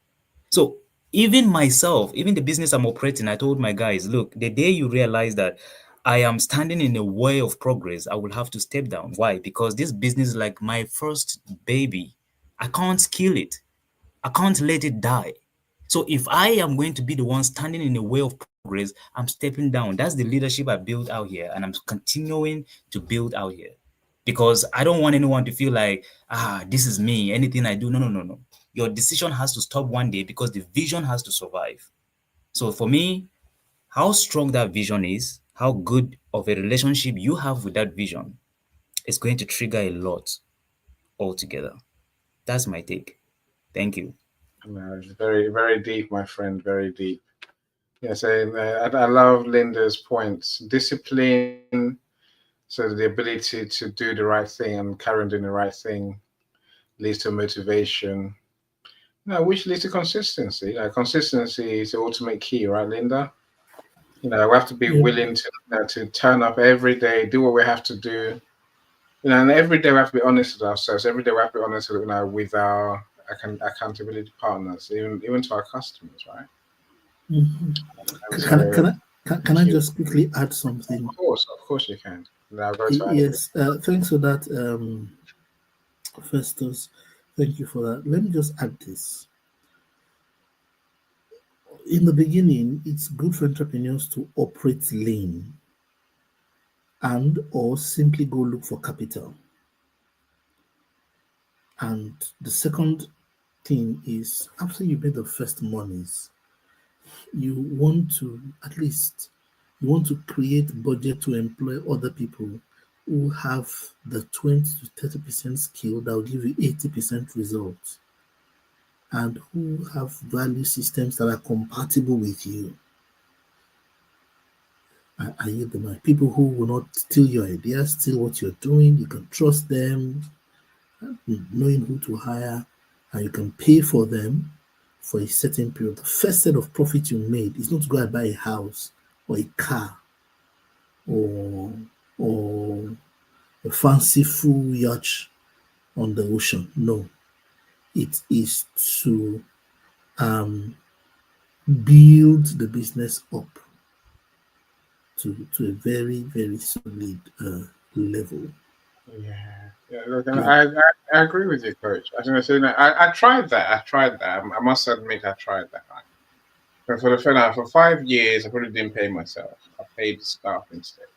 So even myself, even the business I'm operating, I told my guys, look, the day you realize that I am standing in a way of progress, I will have to step down. Why? Because this business is like my first baby. I can't kill it, I can't let it die. So if I am going to be the one standing in the way of progress, I'm stepping down. That's the leadership I built out here, and I'm continuing to build out here, because I don't want anyone to feel like, this is me, anything I do. No. Your decision has to stop one day, because the vision has to survive. So for me, how strong that vision is, how good of a relationship you have with that vision, is going to trigger a lot altogether. That's my take. Thank you. No, it's very, very deep, my friend, very deep. Yes, I love Linda's points. Discipline, so the ability to do the right thing and carry on doing the right thing leads to motivation. Which leads to consistency. Consistency is the ultimate key, right, Linda? We have to be willing to turn up every day, do what we have to do. And every day we have to be honest with ourselves. Every day we have to be honest with our accountability partners, even to our customers, right? Mm-hmm. Can I just quickly add something? Of course you can. Yes, thanks for that, Festus. Thank you for that. Let me just add this. In the beginning, it's good for entrepreneurs to operate lean and or simply go look for capital. And the second thing is, after you made the first monies, you want to create budget to employ other people who have the 20 to 30% skill that will give you 80% results, and who have value systems that are compatible with you. I hear them, people who will not steal your ideas, steal what you're doing. You can trust them, knowing who to hire, and you can pay for them for a certain period. The first set of profit you made is not to go and buy a house or a car or a fancy full yacht on the ocean. No. It is to build the business up to a very, very solid level. Yeah. Look, and I agree with you, Coach. I think I tried that. I must admit, I tried that. But for 5 years, I probably didn't pay myself. I paid the staff instead.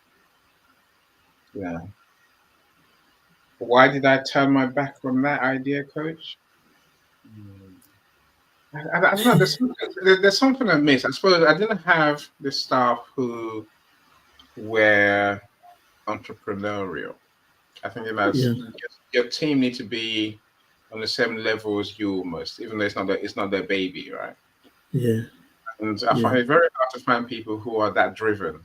Yeah. Why did I turn my back on that idea, Coach? I don't know. There's something I miss. I suppose I didn't have the staff who were entrepreneurial. I think your team need to be on the same level as you almost, even though it's not their baby, right? Yeah. And I find it very hard to find people who are that driven.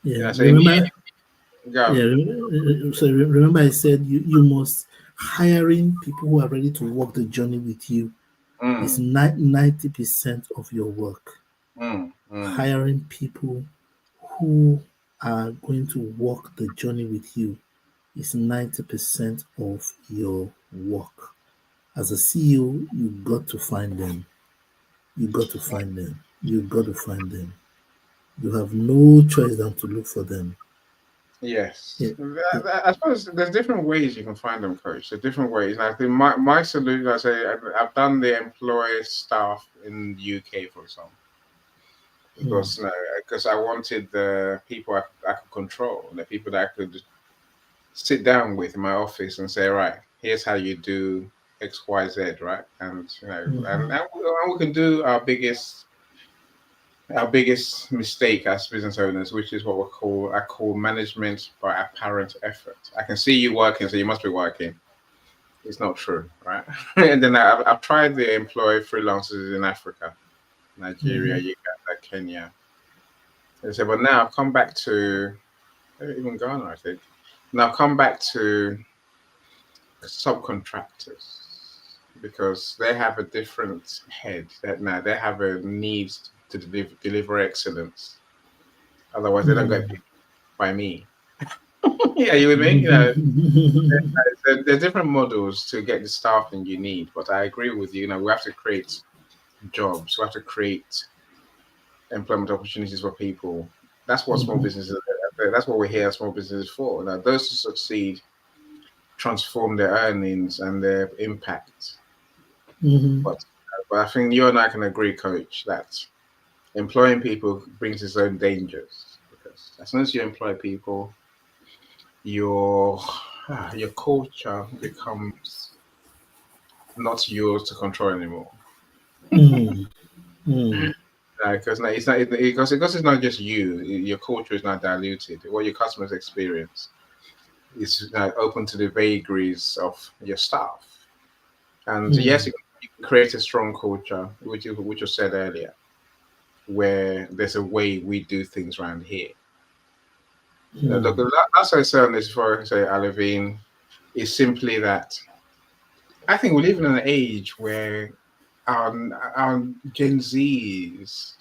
Yeah. So remember, go. So remember, I said you must hiring people who are ready to walk the journey with you is 90% of your work. Hiring people who are going to walk the journey with you is 90% of your work. As a CEO, you got to find them. You got to find them. You got to find them. You have no choice than to look for them. Yes. Yeah. I suppose there's different ways you can find them, Coach. There's different ways. I think my solution, I say, I've done the employee staff in the UK, for example, because I wanted the people I could control, the people that I could sit down with in my office and say, right, here's how you do X, Y, Z, right? And and we can do our biggest mistake as business owners, which is what I call management by apparent effort. I can see you working, so you must be working. It's not true, right? And then I've tried to employ freelancers in Africa, Nigeria, Uganda, Kenya. And so, but now I've come back to even Ghana, I think. Now I've come back to subcontractors because they have a different head. Now they have a need to deliver excellence. Otherwise, they don't get picked by me. Yeah, you with me? There are different models to get the staffing you need, but I agree with you. We have to create jobs. We have to create employment opportunities for people. That's what small businesses. That's what we're here. Small businesses for. Now, those who succeed transform their earnings and their impact. But I think you and I can agree, Coach, that employing people brings its own dangers, because as soon as you employ people, your culture becomes not yours to control anymore. Because it's not just you. Your culture is not diluted. What your customers experience is open to the vagaries of your staff. And yes, you can create a strong culture, which you said earlier, where there's a way we do things around here. Look, that's what I say on this before I say Alavine, is simply that I think we live in an age where our Gen Zs,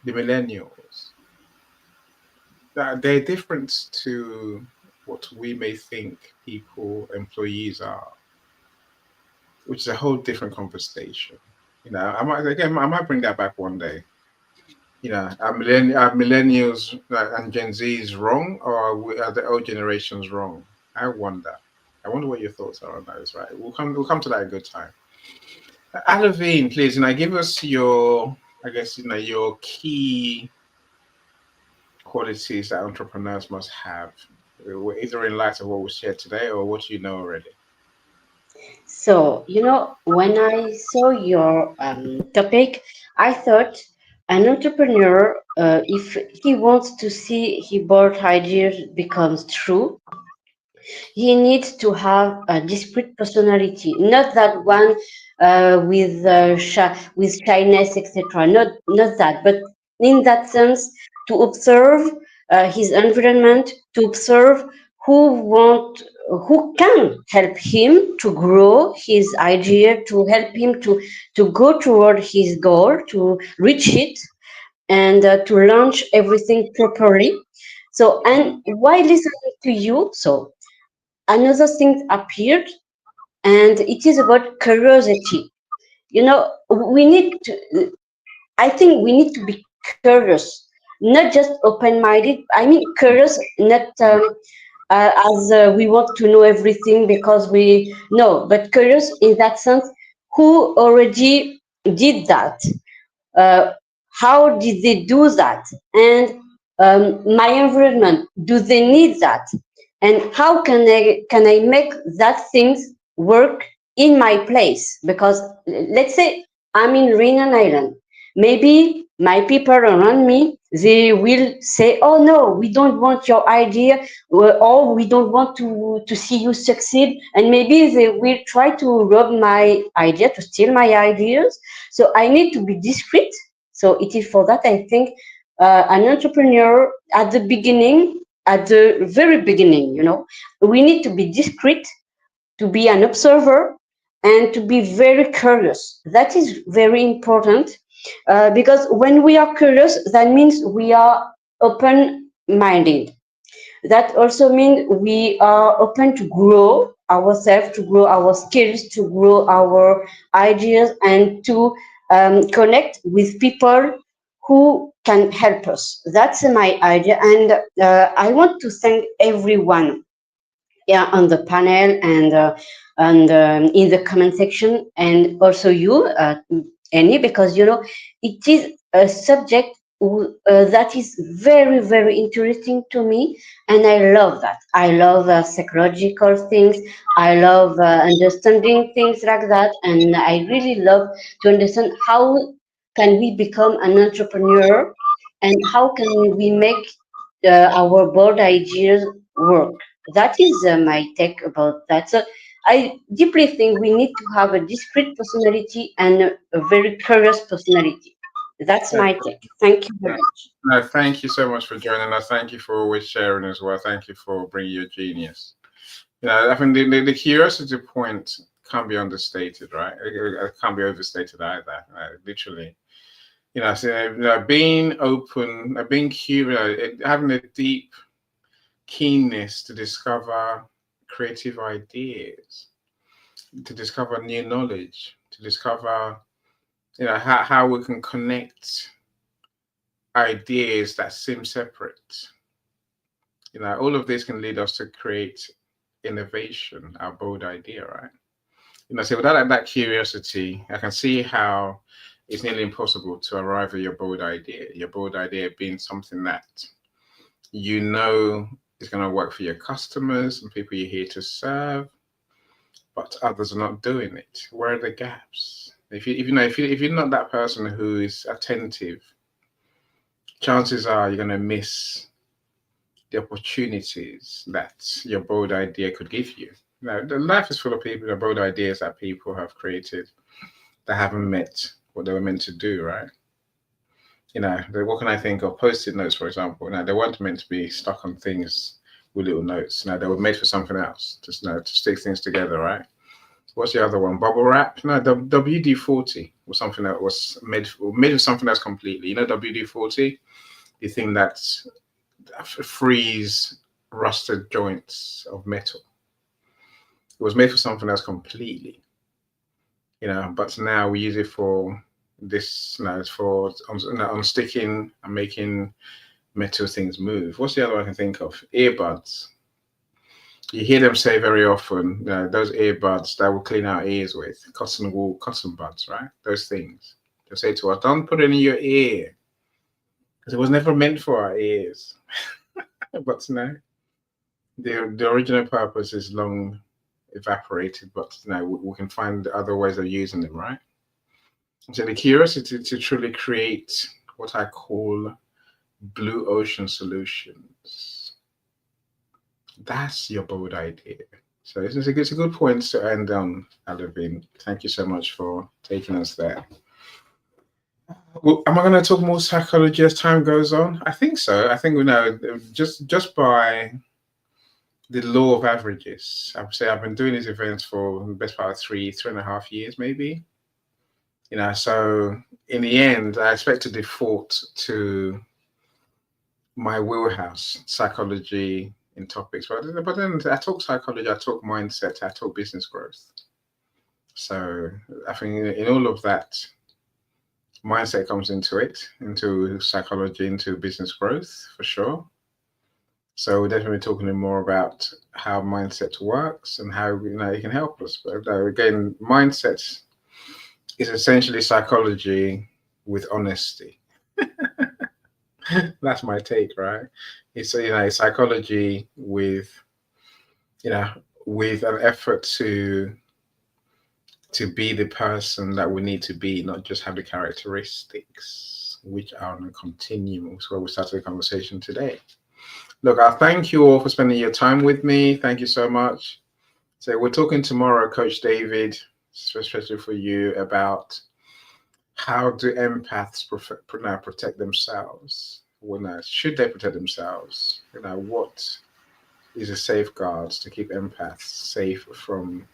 the millennials, they're different to what we may think employees are, which is a whole different conversation. I might bring that back one day. Are millennials and Gen Zs wrong, or are the old generations wrong? I wonder what your thoughts are on those. Right, we'll come to that at a good time. Alavine, please, give us your key qualities that entrepreneurs must have, either in light of what was shared today or what you know already. So, when I saw your topic, I thought an entrepreneur, if he wants to see his bold ideas becomes true, he needs to have a discrete personality, not that one with shyness, etc. Not that, but in that sense, to observe his environment, to observe who can help him to grow his idea, to help him to go toward his goal, to reach it, and to launch everything properly. So, and while listening to you, so another thing appeared, and it is about curiosity. You know, we need to, I think we need to be curious, not just open-minded. I mean, curious, not as we want to know everything because we know, but curious in that sense, who already did that? Uh, how did they do that? And my environment, do they need that? And how can I make that things work in my place? Because let's say I'm in Reunion Island. Maybe my people around me, they will say, oh no, we don't want your idea, or we don't want to see you succeed. And maybe they will try to rob my idea, to steal my ideas. So I need to be discreet. So it is for that I think an entrepreneur at the beginning, at the very beginning, you know, we need to be discreet, to be an observer, and to be very curious. That is very important because when we are curious, that means we are open-minded. That also means we are open to grow ourselves, to grow our skills, to grow our ideas, and to connect with people who can help us. That's my idea. And I want to thank everyone, yeah, on the panel and in the comment section, and also you, Annie, because you know it is a subject that is very, very interesting to me, and I love that. I love psychological things. I love understanding things like that, and I really love to understand how can we become an entrepreneur, and how can we make our bold ideas work. That is my take about that. So I deeply think we need to have a discreet personality and a very curious personality. That's my take. Thank you very much. No, thank you so much for joining us. Thank you for always sharing as well. Thank you for bringing your genius. You know, I think the curiosity point can't be understated, right? It can't be overstated either. Literally, you know, so, you know, being open, being curious, having a deep keenness to discover creative ideas, to discover new knowledge, to discover, you know, how we can connect ideas that seem separate. You know, all of this can lead us to create innovation, our bold idea, right? You know, so without that curiosity, I can see how it's nearly impossible to arrive at your bold idea. Your bold idea being something that you know is going to work for your customers and people you're here to serve, but others are not doing it. Where are the gaps? If you're not that person who is attentive, chances are you're going to miss the opportunities that your bold idea could give you. Now, the life is full of people, the bold ideas that people have created that haven't met what they were meant to do, right? You know, what can I think of? Post-it notes, for example. Now, they weren't meant to be stuck on things with little notes. Now, they were made for something else, just to stick things together, right? What's the other one? Bubble wrap? No, WD-40 was something that was made of something else completely. You know, WD-40, the thing that frees rusted joints of metal. It was made for something else completely. You know, but now we use it for this, you know, for unsticking and making metal things move. What's the other one I can think of? Earbuds. You hear them say very often, those earbuds that will clean our ears with, cotton buds, right? Those things. They'll say to us, don't put it in your ear, because it was never meant for our ears. But now, the original purpose is long evaporated, but now we can find other ways of using them, right? So the curiosity to truly create what I call blue ocean solutions. That's your bold idea. So it's a good point to end on, Alvin. Thank you so much for taking us there. Well, am I going to talk more psychology as time goes on? I think so. I think we know just by the law of averages. I would say I've been doing these events for the best part of 3.5 years, maybe. You know, so in the end, I expect to default to my wheelhouse, psychology in topics. But then I talk psychology, I talk mindset, I talk business growth. So I think in all of that, mindset comes into it, into psychology, into business growth for sure. So we're definitely talking more about how mindset works and how it can help us. But again, mindset is essentially psychology with honesty. That's my take, right? It's psychology with with an effort to be the person that we need to be, not just have the characteristics which are on a continuum. So we started the conversation today. Look, I thank you all for spending your time with me. Thank you so much. So we're talking tomorrow, Coach David, especially for you, about how do empaths protect themselves? Should they protect themselves? What is a safeguards to keep empaths safe from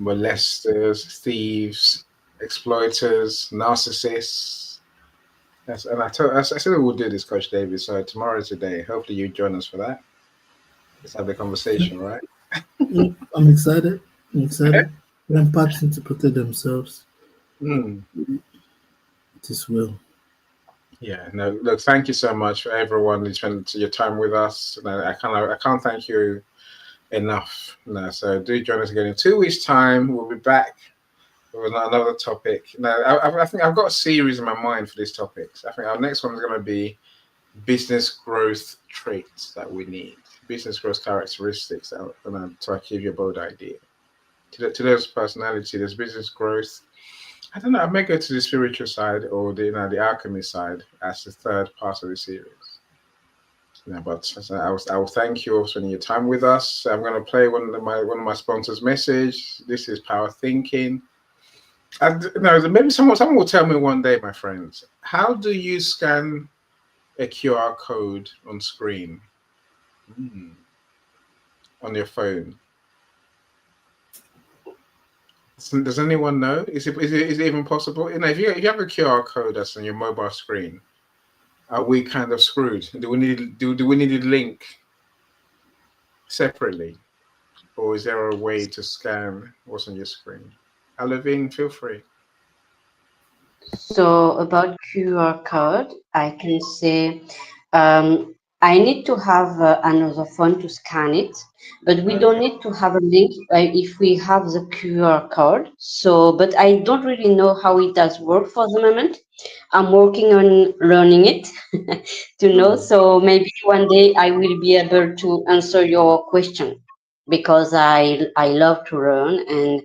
molesters, thieves, exploiters, narcissists? Yes, and I said we'll do this, Coach David. So tomorrow, today, hopefully you join us for that. Let's have the conversation, right? I'm excited. Empaths need to protect themselves. It is well. Yeah. No. Look. Thank you so much for everyone who spent your time with us. I can't thank you enough. So do join us again in 2 weeks' time. We'll be back with another topic. Now, I think I've got a series in my mind for these topics. I think our next one is going to be business growth traits that we need, business growth characteristics to achieve your bold idea. To those personality, there's business growth. I don't know. I may go to the spiritual side or the alchemy side as the third part of the series. But I will thank you for spending your time with us. I'm going to play one of my sponsors' message. This is Power Thinking. Maybe someone will tell me one day, my friends, how do you scan a QR code on screen on your phone? Does anyone know? Is it even possible? If you have a QR code that's on your mobile screen, are we kind of screwed? Do we need a link separately, or is there a way to scan what's on your screen? Alvin, feel free. So about QR code, I can say I need to have another phone to scan it, but we don't need to have a link if we have the QR code. So, but I don't really know how it does work for the moment. I'm working on learning it to know. So maybe one day I will be able to answer your question, because I love to learn, and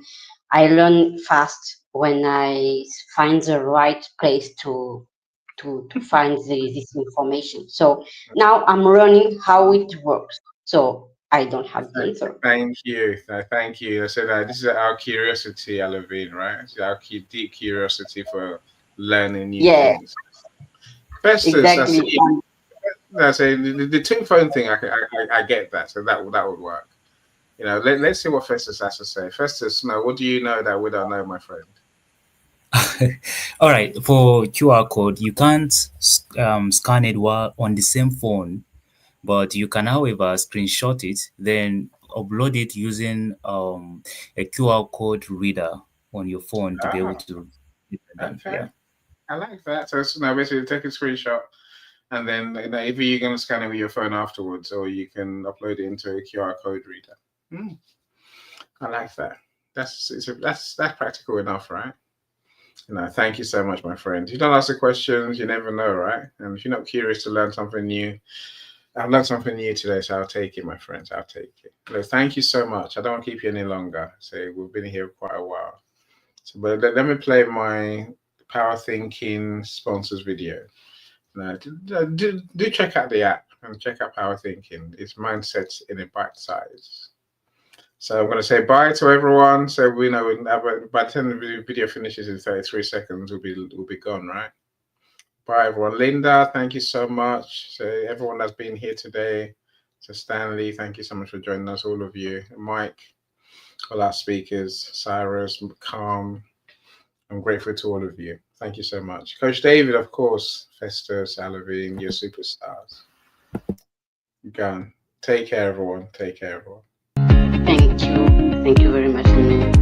I learn fast when I find the right place to find this information. So now I'm learning how it works. So I don't have the answer. Thank you. I said this is our curiosity, Alvin, right? It's our deep curiosity for learning new things. Festus, exactly. I say the twin phone thing. I get that, so that would work. Let's see what Festus has to say. Festus, what do you know that we don't know, my friend? All right, for QR code, you can't scan it while on the same phone, but you can, however, screenshot it, then upload it using a QR code reader on your phone to be able to. Okay. Yeah. I like that. So basically take a screenshot, and then either you're going to scan it with your phone afterwards, or you can upload it into a QR code reader. I like that. That's practical enough, right? Thank you so much, my friend. If you don't ask the questions, you never know, right? And if you're not curious to learn something new, I've learned something new today, so I'll take it, my friends. I'll take it. Look, thank you so much. I don't want to keep you any longer. So we've been here quite a while. But let me play my Power Thinking sponsors video. Do check out the app and check out Power Thinking. It's mindsets in a bite size. So I'm going to say bye to everyone. So we know by the time the video finishes in 33 seconds, we'll be gone, right? Bye, everyone. Linda, thank you so much. So everyone that's been here today. So Stanley, thank you so much for joining us, all of you. Mike, all our speakers, Cyrus, Calm. I'm grateful to all of you. Thank you so much. Coach David, of course, Festus, Alvin, you're superstars. Go on. Take care, everyone. Take care, everyone. Thank you. Thank you very much, Lynette.